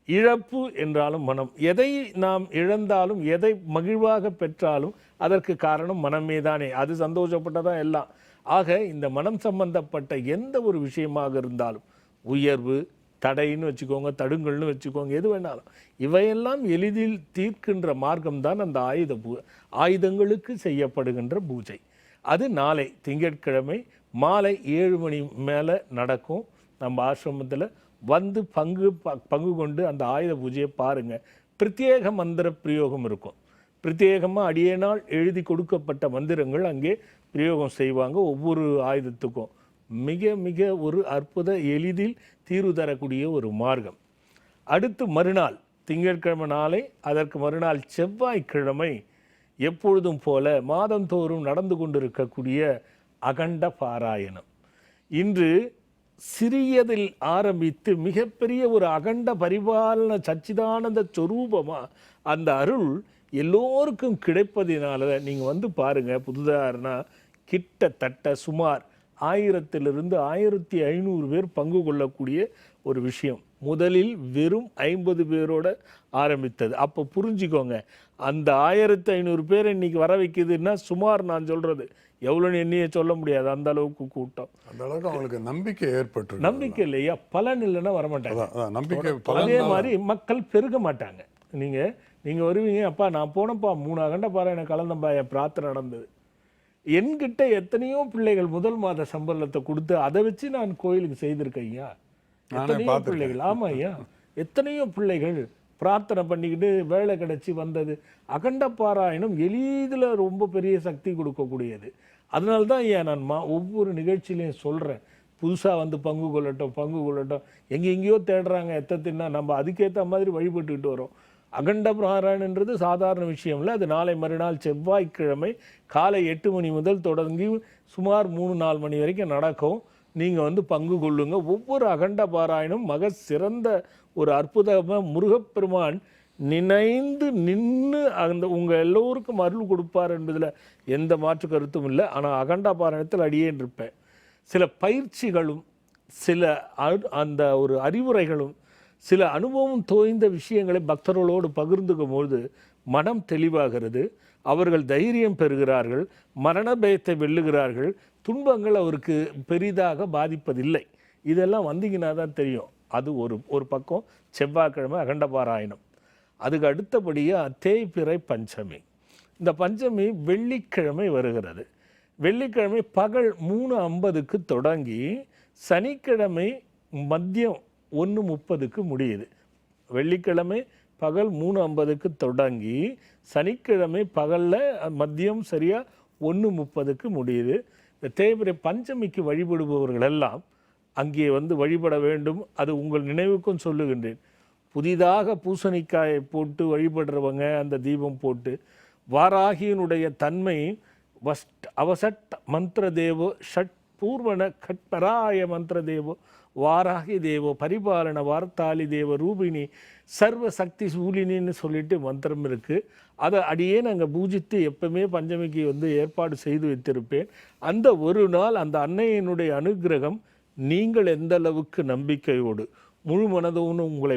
இழப்பு என்றாலும் மனம். எதை நாம் இழந்தாலும் எதை மகிழ்வாக பெற்றாலும் அதற்கு காரணம் மனமே தானே. அது சந்தோஷப்பட்டதான் எல்லாம். ஆக இந்த மனம் சம்பந்தப்பட்ட எந்த ஒரு விஷயமாக இருந்தாலும், உயர்வு தடைன்னு வச்சுக்கோங்க, தடுங்கள்னு வச்சுக்கோங்க, எது வேணாலும், இவையெல்லாம் எளிதில் தீர்க்கின்ற மார்க்கம்தான் அந்த ஆயுதங்களுக்கு செய்யப்படுகின்ற பூஜை. அது நாளை திங்கட்கிழமை மாலை 7 மணி மேலே நடக்கும். நம்ம ஆசிரமத்தில் பங்கு கொண்டு அந்த ஆயுத பூஜையை பாருங்கள். பிரத்யேக மந்திர பிரயோகம் இருக்கும். பிரத்யேகமாக அடியேனால் எழுதி கொடுக்கப்பட்ட மந்திரங்கள் அங்கே பிரயோகம் செய்வாங்க. ஒவ்வொரு ஆயுதத்துக்கும் மிக மிக ஒரு அற்புத, எளிதில் தீர்வு தரக்கூடிய ஒரு மார்க்கம். அடுத்து மறுநாள் திங்கட்கிழமை நாளை, அதற்கு மறுநாள் செவ்வாய்க்கிழமை எப்பொழுதும் போல மாதந்தோறும் நடந்து கொண்டிருக்கக்கூடிய அகண்ட பாராயணம். இன்று சிறியதில் ஆரம்பித்து மிகப்பெரிய ஒரு அகண்ட பரிபாலன சச்சிதானந்த சொரூபமாக அந்த அருள் எல்லோருக்கும் கிடைப்பதினால நீங்கள் பாருங்கள். புதுதாகனா கிட்டத்தட்ட சுமார் 1000 to 1500 பேர் பங்கு கொள்ளக்கூடிய ஒரு விஷயம். முதலில் வெறும் 50 பேரோட ஆரம்பித்தது. அப்போ புரிஞ்சுக்கோங்க, அந்த 1500 பேர் இன்னைக்கு வர வைக்குதுன்னா சுமார், நான் சொல்கிறது எவ்வளோன்னு எண்ணியே சொல்ல முடியாது, அந்த அளவுக்கு கூட்டம். அந்த அளவுக்கு அவங்களுக்கு நம்பிக்கை ஏற்பட்டு, நம்பிக்கை இல்லையா, பலன் இல்லைன்னா வரமாட்டாங்க. நம்பிக்கை. அதே மாதிரி மக்கள் பெருக மாட்டாங்க. நீங்கள் வருவீங்க, அப்பா நான் போனப்பா 3 அகண்ட பாராயணம் கலந்தப்பா, என் பிரார்த்தனை நடந்தது. என்கிட்ட எத்தனையோ பிள்ளைகள் முதல் மாத சம்பளத்தை கொடுத்து அதை வச்சு நான் கோயிலுக்கு செய்திருக்கேன் ஐயா. எத்தனையோ பார்த்திருக்கேன். பிள்ளைகள், ஆமா ஐயா, எத்தனையோ பிள்ளைகள் பிரார்த்தனை பண்ணிக்கிட்டு வேலை கிடைச்சி வந்தது. அகண்ட பாராயணம் எளிதில் ரொம்ப பெரிய சக்தி கொடுக்கக்கூடியது. அதனால தான் ஐயா நான் ஒவ்வொரு நிகழ்ச்சியிலையும் சொல்கிறேன், புதுசாக வந்து பங்கு கொள்ளட்டும். எங்கேயோ தேடுறாங்க எத்தத்தின்னா நம்ம அதுக்கேற்ற மாதிரி வழிபட்டுக்கிட்டு வரோம். அகண்ட பாராயணன்றது சாதாரண விஷயம் இல்லை. அது நாளை மறுநாள் செவ்வாய்க்கிழமை காலை 8 மணி முதல் தொடங்கி சுமார் 3-4 மணி வரைக்கும் நடக்கும். நீங்கள் வந்து பங்கு கொள்ளுங்க. ஒவ்வொரு அகண்ட பாராயணம் சிறந்த ஒரு அற்புதமாக முருகப்பெருமான் நினைந்து நின்று அந்த உங்கள் எல்லோருக்கும் அருள் கொடுப்பார் என்பதில் எந்த மாற்று கருத்தும் இல்லை. ஆனால் அகண்ட பாராயணத்தில் அடியேன் இருப்பேன். சில பயிற்சிகளும் சில அந்த ஒரு அறிவுரைகளும் சில அனுபவம் தோய்ந்த விஷயங்களை பக்தர்களோடு பகிர்ந்துக்கும் பொழுது மனம் தெளிவாகிறது. அவர்கள் தைரியம் பெறுகிறார்கள், மரண பயத்தை வெல்லுகிறார்கள், துன்பங்கள் அவருக்கு பெரிதாக பாதிப்பதில்லை. இதெல்லாம் வந்தீங்கன்னா தான் தெரியும். அது ஒரு பக்கம் செவ்வாய்க்கிழமை அகண்ட பாராயணம். அதுக்கு அடுத்தபடியாக தேய்பிறை பஞ்சமி. இந்த பஞ்சமி வெள்ளிக்கிழமை வருகிறது. வெள்ளிக்கிழமை பகல் 3:50க்கு தொடங்கி சனிக்கிழமை மதியம் 1:30க்கு முடியுது. வெள்ளிக்கிழமை பகல் 3:50க்கு தொடங்கி சனிக்கிழமை பகலில் மதியம் சரியாக 1:30க்கு முடியுது. இந்த தேய்பிறை பஞ்சமிக்கு வழிபடுபவர்கள் எல்லாம் அங்கே வந்து வழிபட வேண்டும். அது உங்கள் நினைவுக்கும் சொல்லுகின்றேன். புதிதாக பூசணிக்காயை போட்டு வழிபடுறவங்க அந்த தீபம் போட்டு வாராகியினுடைய தன்மை அவசட் மந்திர தேவோ ஷட் பூர்வண கட்பராய மந்திர தேவோ வாராகி தேவோ பரிபாலன வார்த்தாளி தேவ ரூபிணி சர்வ சக்தி சூலினின்னு சொல்லிட்டு மந்திரம் இருக்குது. அதை அடியே நாங்கள் பூஜித்து எப்பவுமே பஞ்சமிக்கு வந்து ஏற்பாடு செய்து வைத்திருப்பேன். அந்த ஒரு நாள் அந்த அன்னையினுடைய அனுகிரகம் நீங்கள் எந்த அளவுக்கு நம்பிக்கையோடு முழு மனதோடு உங்களை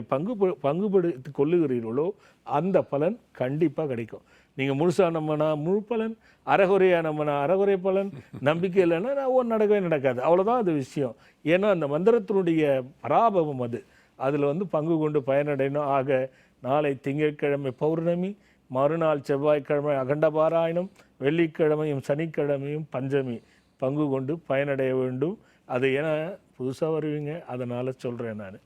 பங்குபடுத்தி கொள்ளுகிறீர்களோ அந்த பலன் கண்டிப்பாக கிடைக்கும். நீங்கள் முழுசாக நம்பினா முழு பலன், அறகுறையாக நம்பினா அறகுறை பலன், நம்பிக்கை இல்லைன்னா நடக்கவே நடக்காது. அவ்வளோதான் அது விஷயம். ஏன்னா அந்த மந்திரத்தினுடைய பராபவம் அதில் வந்து பங்கு கொண்டு பயனடையணும். ஆக நாளை திங்கட்கிழமை பௌர்ணமி, மறுநாள் செவ்வாய்க்கிழமை அகண்ட பாராயணம், வெள்ளிக்கிழமையும் சனிக்கிழமையும் பஞ்சமி பங்கு கொண்டு பயனடைய வேண்டும். அது ஏன்னா புதுசாக வருவீங்க, அதனால் சொல்கிறேன் நான்.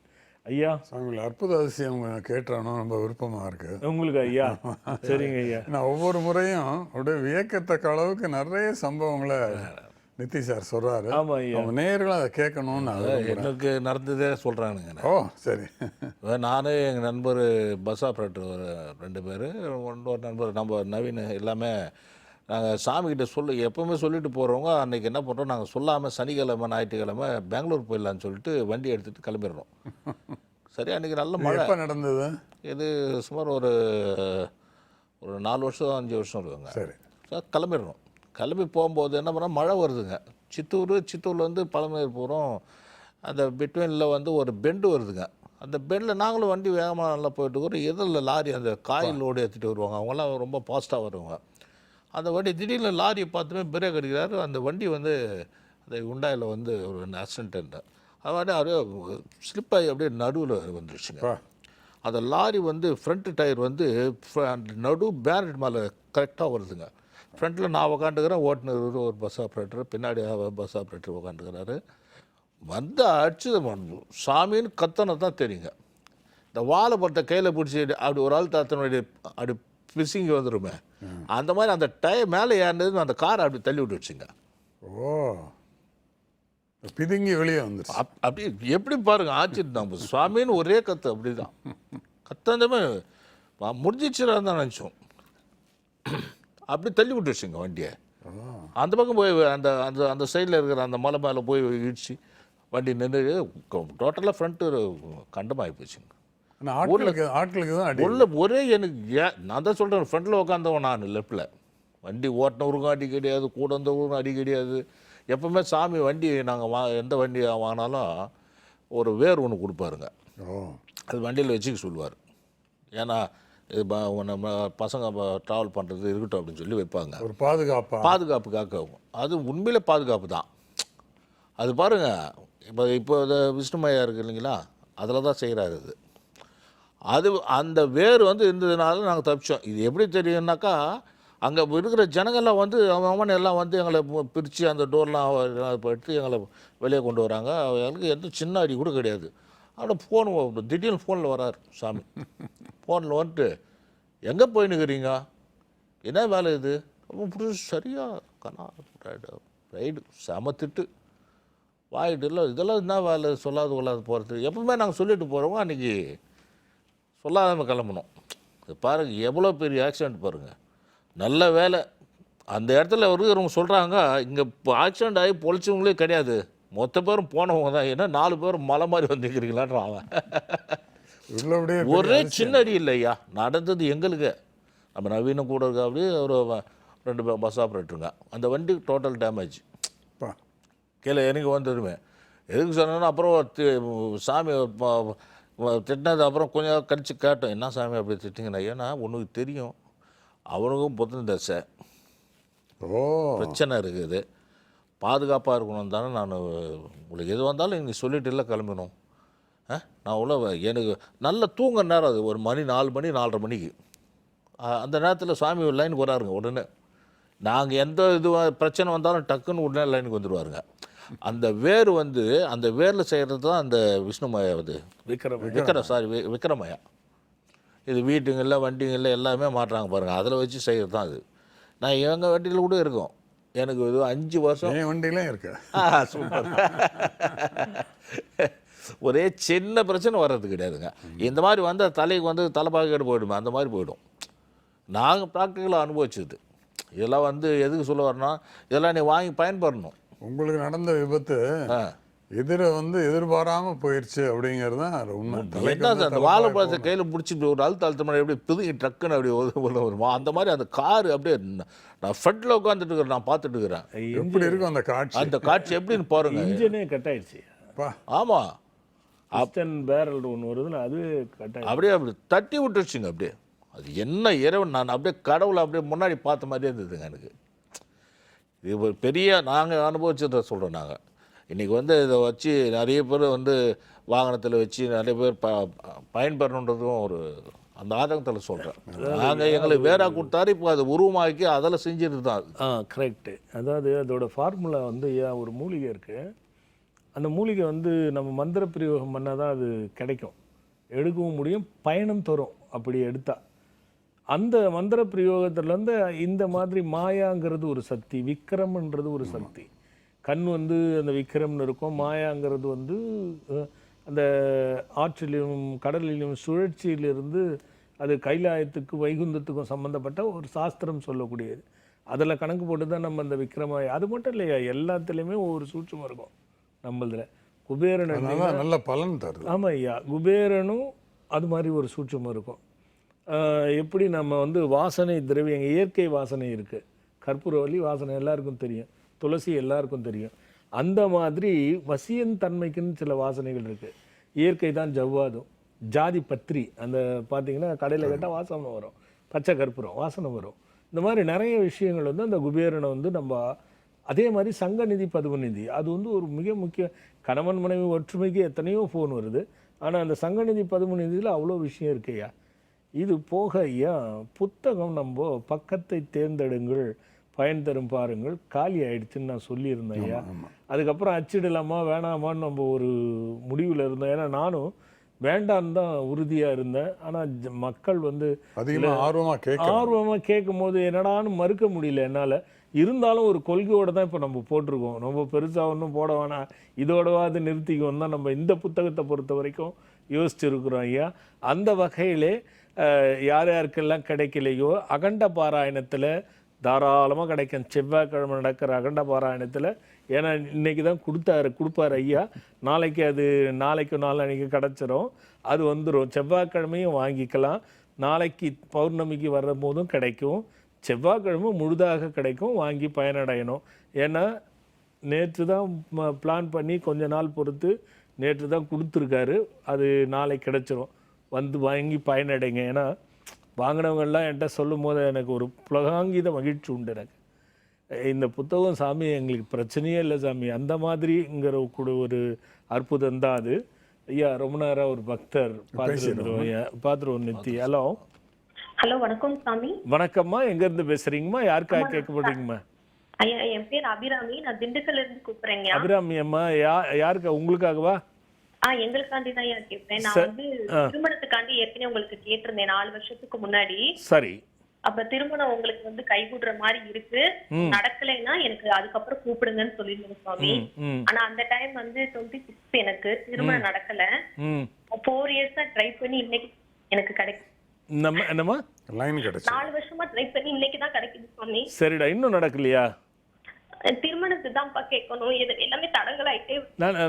ஐயா சாமி, அற்புத அதிசயம் கேட்டானோ ரொம்ப விருப்பமாக இருக்குது உங்களுக்கு ஐயா. சரிங்க ஐயா. நான் ஒவ்வொரு முறையும் அப்படியே வியக்கத்தக்க அளவுக்கு நிறைய சம்பவங்களை நித்தி சார் சொல்கிறாரு. ஆமாம் ஐயா. அவங்க நேயர்களும் அதை கேட்கணும்னு எனக்கு நடந்ததே சொல்கிறானுங்க. ஓ சரி. நான் எங்கள் நண்பர் பஸ் ஆப்ரேட்டர் ஒரு 2 பேர், இன்னொரு நண்பர் நம்ம நவீன், எல்லாமே நாங்கள் சாமிக்கிட்ட எப்போவுமே சொல்லிட்டு போகிறவங்க அன்றைக்கி என்ன பண்ணுறோம், நாங்கள் சொல்லாமல் சனிக்கிழமை ஞாயிற்றுக்கிழமை பெங்களூர் போயிடலான்னு சொல்லிட்டு வண்டி எடுத்துகிட்டு கிளம்பிடுறோம். சரி, அன்றைக்கி நல்ல மழை. எப்போ நடந்தது இது? சுமார் ஒரு 4 வருஷம் 5 வருஷம் இருக்குங்க. சரி சார், கிளம்பிடுறோம். கிளம்பி போகும்போது என்ன பண்ணால் மழை வருதுங்க. சித்தூரில் வந்து பழமேர் போகிறோம். அந்த பிட்வீனில் வந்து ஒரு பெண்டு வருதுங்க. அந்த பெண்டில் நாங்களும் வண்டி வேகமாக நல்லா போயிட்டு இருக்கிறோம். எதிரில் லாரி அந்த காயில் லோடு ஏற்றிட்டு வருவாங்க, அவங்களாம் ரொம்ப ஃபாஸ்ட்டாக வருவாங்க. அந்த வண்டி திடீர்னு லாரியை பார்த்துமே பிரேக் அடிக்கிறாரு. அந்த வண்டி வந்து அந்த உண்டாயில் வந்து ஒரு ஆக்சிடென்ட். அது மாதிரி அப்படியே ஸ்லிப் ஆகி அப்படியே நடுவில் வந்துடுச்சுங்க. அந்த லாரி வந்து ஃப்ரண்ட்டு டயர் வந்து நடு பேனட் மேலே கரெக்டாக வருதுங்க. ஃப்ரண்ட்டில் நான் உக்காந்துக்கிறேன், ஓட்டுநர் ஒரு பஸ் ஆப்ரேட்டர், பின்னாடி பஸ் ஆப்ரேட்டர் உக்காந்துக்கிறாரு. வந்து அடிச்சு சாமின்னு கத்தனை தான் தெரியுங்க. இந்த வாழைப்பட்டை கையில் பிடிச்சி அப்படி ஒரு ஆள் தாத்தனுடைய அப்படி பிசிங்கி வந்துடுமே, அந்த மாதிரி அந்த டயர் மேலே ஏறினது அந்த காரை அப்படி தள்ளி விட்டு வச்சுங்க. ஓ, பிதுங்கி வெளியே வந்துச்சு. அப்படி எப்படி பாருங்க, ஆச்சரியம் தான். சுவாமின்னு ஒரே கத்து அப்படி தான் கத்தந்தமே முடிஞ்சிச்சுதான் நினச்சோம். அப்படி தள்ளி விட்டு வச்சுங்க வண்டியை. அந்த பக்கம் போய் அந்த அந்த அந்த சைடில் இருக்கிற அந்த மலை மேலே போய் இடிச்சு வண்டி நின்று டோட்டலாக ஃப்ரண்ட்டு கண்டமாகி போச்சுங்க. ஆட்களுக்கு தான் உள்ள ஒரே எனக்கு நான் தான் சொல்கிறேன், ஃப்ரண்ட்டில் உட்காந்தவன் நான் லெஃப்டில். வண்டி ஓட்டினவருக்கும் அடி கிடையாது, கூட வந்தவருக்கும் அடி கிடையாது. எப்பவுமே சாமி வண்டி நாங்கள் எந்த வண்டி வாங்கினாலும் ஒரு வேர் ஒன்று கொடுப்பாருங்க. அது வண்டியில் வச்சுக்க சொல்லுவார். ஏன்னா இது நம்ம பசங்க ட்ராவல் பண்ணுறது இருக்கட்டும் அப்படின்னு சொல்லி வைப்பாங்க. ஒரு பாதுகாப்புக்காக. அது உண்மையிலே பாதுகாப்பு தான். அது பாருங்கள், இப்போ விஷ்ணுமையா இருக்குது இல்லைங்களா, அதில் தான் செய்கிறாரு. அது அந்த வேர் வந்து இருந்ததுனால நாங்கள் தப்பிச்சோம். இது எப்படி தெரியும்னாக்கா, அங்கே இருக்கிற ஜனங்கள்லாம் வந்து அவன் எல்லாம் வந்து எங்களை பிரித்து அந்த டோர்லாம் எடுத்து எங்களை வெளியே கொண்டு வராங்க. எங்களுக்கு எந்த சின்ன அடி கூட கிடையாது. ஆனால் திடீர்னு ஃபோனில் வராரு சாமி. ஃபோனில் வந்துட்டு எங்கே போயின்னுக்கிறீங்க, என்ன வேலை இது அப்படி சரியா கண்ணா ரைடு செம திட்டு வாயிட்டு இல்லை இதெல்லாம் என்ன வேலை சொல்லாது கொள்ளாது போகிறது. எப்பவுமே நாங்கள் சொல்லிட்டு போகிறோமோ அன்றைக்கி சொல்லாமல் கிளம்பணும். பாருங்கள் எவ்வளோ பெரிய ஆக்சிடெண்ட் பாருங்கள். நல்ல வேலை அந்த இடத்துல இருக்கிறவங்க சொல்கிறாங்க இங்கே இப்போ ஆக்சிடெண்ட் ஆகி பொழைச்சவங்களே கிடையாது, மொத்த பேரும் போனவங்க தான். ஏன்னா 4 பேர் மலை மாதிரி வந்துக்கிறீங்களான்ற அவன். ஒரே சின்ன அடி இல்லையா நடந்தது எங்களுக்கு. நம்ம நவீனம் கூட இருக்கா அப்படி ஒரு 2 பஸ் ஆப்ரேட்டருங்க. அந்த வண்டி டோட்டல் டேமேஜ் கீழே எனக்கு வந்துடுமே. எதுக்கு சொன்னேன்னா அப்புறம் சாமி திட்டினது அப்புறம் கொஞ்சம் கழிச்சு கேட்டோம், என்ன சாமி அப்படி திட்டிங்கண்ணா. ஏன்னா உனக்கு தெரியும் அவனுக்கும் புத்தன் தசை பிரச்சனை இருக்குது, பாதுகாப்பாக இருக்கணும் தானே. நான் உங்களுக்கு எது வந்தாலும் நீங்கள் சொல்லிட்டு இல்லை கிளம்பணும். நான் உள்ள எனக்கு நல்ல தூங்க நேரம் அது ஒரு மணி 4 மணி 4:30 மணிக்கு. அந்த நேரத்தில் சாமி ஒரு லைனுக்கு வராருங்க. உடனே நாங்கள் எந்த இது பிரச்சனை வந்தாலும் டக்குன்னு உடனே லைனுக்கு வந்துடுவாருங்க. அந்த வேர் வந்து அந்த வேரில் செய்கிறது தான் அந்த விஷ்ணுமயா இது விக்ரமயா. இது வீட்டுங்களில் வண்டிங்களில் எல்லாமே மாட்டுறாங்க பாருங்கள், அதில் வச்சு செய்கிறது தான் அது. நான் எங்கள் வண்டியில் கூட இருக்கோம். எனக்கு இது 5 வருஷம் வண்டியிலும் இருக்கு. சூப்பர். ஒரே சின்ன பிரச்சனை வர்றது கிடையாதுங்க. இந்த மாதிரி வந்து தலைக்கு வந்து தலைப்பாக்கெட்டு போயிடுமே, அந்த மாதிரி போயிடும். நாங்கள் ப்ராக்டிக்கலாக அனுபவிச்சது. இதெல்லாம் வந்து எதுக்கு சொல்ல வரணும், இதெல்லாம் நீ வாங்கி பயன்படணும். உங்களுக்கு நடந்த விபத்து எதிர்பாராமல் போயிடுச்சு அப்படிங்கிறது தான் உண்மை. என்ன அந்த வாழைப்பழத்தை கையில் பிடிச்சி ஒரு அழுத்த மாதிரி எப்படி பிதுங்கி ட்ரக்குன்னு அப்படி வருமா அந்த மாதிரி அந்த காரு அப்படியே நான் ஃப்ரண்ட்டில் உட்காந்துட்டு இருக்கிறேன், நான் பார்த்துட்டு இருக்கிறேன். எப்படி இருக்கும் அந்த காட்சி எப்படின்னு பாருங்க. இன்ஜினே கட் ஆயிடுச்சு. ஆமாம் ஆப்ஷன் பேரல் ஒன்று வருதுன்னு அது கட் அப்படியே அப்படி தட்டி விட்டுருச்சுங்க. அப்படியே அது என்ன இறைவன், நான் அப்படியே கடவுளை அப்படியே முன்னாடி பார்த்த மாதிரியே இருந்ததுங்க எனக்கு. இது ஒரு பெரிய நாங்கள் அனுபவிச்சதை சொல்கிறோம். நாங்கள் இன்றைக்கி வந்து இதை வச்சு நிறைய பேர் வந்து வாகனத்தில் வச்சு நிறைய பேர் பயன்பெறணுன்றதும் ஒரு அந்த ஆதங்கத்தில் சொல்கிறேன். நாங்கள் எங்களுக்கு வேற கொடுத்தாரு, இப்போ அதை உருவமாக்கி அதில் செஞ்சுட்டு தான். கரெக்டு. அதாவது அதோட ஃபார்முலா வந்து ஒரு மூலிகை இருக்குது. அந்த மூலிகை வந்து நம்ம மந்திர பிரயோகம் பண்ணால் தான் அது கிடைக்கும், எடுக்கவும் முடியும், பயணம் தரும். அப்படி எடுத்தால் அந்த மந்திர பிரயோகத்துலேருந்து இந்த மாதிரி மாயாங்கிறது ஒரு சக்தி, விக்ரம்ன்றது ஒரு சக்தி. கண் வந்து அந்த விக்ரம்னு இருக்கும். மாயாங்கிறது வந்து அந்த ஆற்றிலும் கடலிலும் சுழற்சியிலிருந்து அது கைலாயத்துக்கு வைகுந்தத்துக்கும் சம்மந்தப்பட்ட ஒரு சாஸ்திரம் சொல்லக்கூடியது. அதில் கணக்கு போட்டு தான் நம்ம அந்த விக்ரமாய. அது மட்டும் இல்லையா, எல்லாத்துலேயுமே ஒவ்வொரு சூட்சமாக இருக்கும் நம்மளதில். குபேரன் நல்ல பலன் தருது. ஆமாம் ஐயா, குபேரனும் அது மாதிரி ஒரு சூட்சமாக இருக்கும். எப்படி நம்ம வந்து வாசனை திரவியங்க இயற்கை வாசனை இருக்குது. கற்பூரவல்லி வாசனை எல்லாருக்கும் தெரியும், துளசி எல்லாருக்கும் தெரியும். அந்த மாதிரி வசியன் தன்மைக்குன்னு சில வாசனைகள் இருக்குது. இயற்கை தான் ஜவ்வாதும், ஜாதி பத்திரி அந்த பார்த்திங்கன்னா கடையில் கேட்டால் வாசனை வரும், பச்சை கற்பூரம் வாசனை வரும். இந்த மாதிரி நிறைய விஷயங்கள் வந்து அந்த குபேரனை வந்து நம்ம. அதே மாதிரி சங்கநிதி பதுமநிதி அது வந்து ஒரு மிக முக்கிய. கணவன் மனைவி ஒற்றுமைக்கு எத்தனையோ ஃபோன் வருது, ஆனால் அந்த சங்கநிதி பதுமநிதியில் அவ்வளோ விஷயம் இருக்குய்யா. இது போக ஐயா புத்தகம் நம்ம பக்கத்தை தேர்ந்தெடுங்கள் பயன் தரும் பாருங்கள் காலி ஆயிடுச்சுன்னு நான் சொல்லியிருந்தேன் ஐயா. அதுக்கப்புறம் அச்சிடலாமா வேணாமான்னு நம்ம ஒரு முடிவில் இருந்தோம். ஏன்னா நானும் வேண்டான்னு தான் உறுதியாக இருந்தேன். ஆனால் மக்கள் வந்து ஆர்வமாக கேட்கும் போது என்னடான்னு மறுக்க முடியல என்னால். இருந்தாலும் ஒரு கொள்கையோடு தான் இப்போ நம்ம போட்டிருக்கோம். ரொம்ப பெருசாக ஒன்றும் போட வேணாம், இதோடவாது நிறுத்திக்குவோம் தான் நம்ம இந்த புத்தகத்தை பொறுத்த வரைக்கும் யோசிச்சுருக்குறோம் ஐயா. அந்த வகையிலே யார் யாருக்கெல்லாம் கிடைக்கலையோ அகண்ட பாராயணத்தில் தாராளமாக கிடைக்கும். செவ்வாய்க்கிழமை நடக்கிற அகண்ட பாராயணத்தில், ஏன்னா இன்றைக்கி தான் கொடுப்பார் ஐயா. நாளைக்கு நாளைக்கு கிடச்சிரும், அது வந்துடும். செவ்வாய்க்கிழமையும் வாங்கிக்கலாம், நாளைக்கு பௌர்ணமிக்கு வர்ற போதும் கிடைக்கும், செவ்வாய்க்கிழமை முழுதாக கிடைக்கும், வாங்கி பயனடையணும். ஏன்னா நேற்று தான் பிளான் பண்ணி கொஞ்ச நாள் பொறுத்து நேற்று தான் கொடுத்துருக்காரு, அது நாளைக்கு கிடச்சிரும், வந்து வாங்கி பயனடைங்க. ஏன்னா வாங்கினவங்கெல்லாம் என்கிட்ட சொல்லும் போது எனக்கு ஒரு புலகாங்கீத மகிழ்ச்சி உண்டு. எனக்கு இந்த புத்தகம் சாமி எங்களுக்கு பிரச்சனையே இல்லை சாமி, அந்த மாதிரிங்கிற கூட ஒரு அற்புதம் தான் அது ஐயா. ரொம்ப நேரம் ஒரு பக்தர் பார்த்துருவோம் நித்தி. ஹலோ ஹலோ வணக்கம் சாமி. வணக்கம்மா, எங்க இருந்து பேசுறீங்கம்மா? யாருக்காக கேட்க போறீங்கம்மா? ஐயா என் பேர் அபிராமி, நான் திண்டுக்கல்ல இருந்து கூப்பிடுறேங்க. அபிராமி அம்மா, யாருக்கா? உங்களுக்காகவா? எங்களுக்காண்டி தான் கேட்பேன். நான் வந்து திருமணத்துக்காண்டி ஏற்கனவே உங்களுக்கு கேட்டிருந்தேன் 4 வருஷத்துக்கு முன்னாடி. சரி. அப்ப திருமணம் உங்களுக்கு வந்து கைகூடுற மாதிரி இருக்கு, நடக்கலைன்னா எனக்கு அதுக்கப்புறம் கூப்பிடுங்கன்னு சொல்லிருந்தேன் சுவாமி. ஆனா அந்த டைம் வந்து 26 எனக்கு திருமணம் நடக்கல. 4 இயர்ஸா ட்ரை பண்ணி இன்னைக்கு எனக்கு கிடைக்கும். என்னம்மா? லைன் கிடைச்சு 4 வருஷமா ட்ரை பண்ணி இன்னைக்கு தான் கிடைக்குது சுவாமி. சரிடா, இன்னும் நடக்கலையா? திருமணத்துக்கு தான்ப்பா கேட்கணும், எல்லாமே தடங்கள் ஆயிட்டே.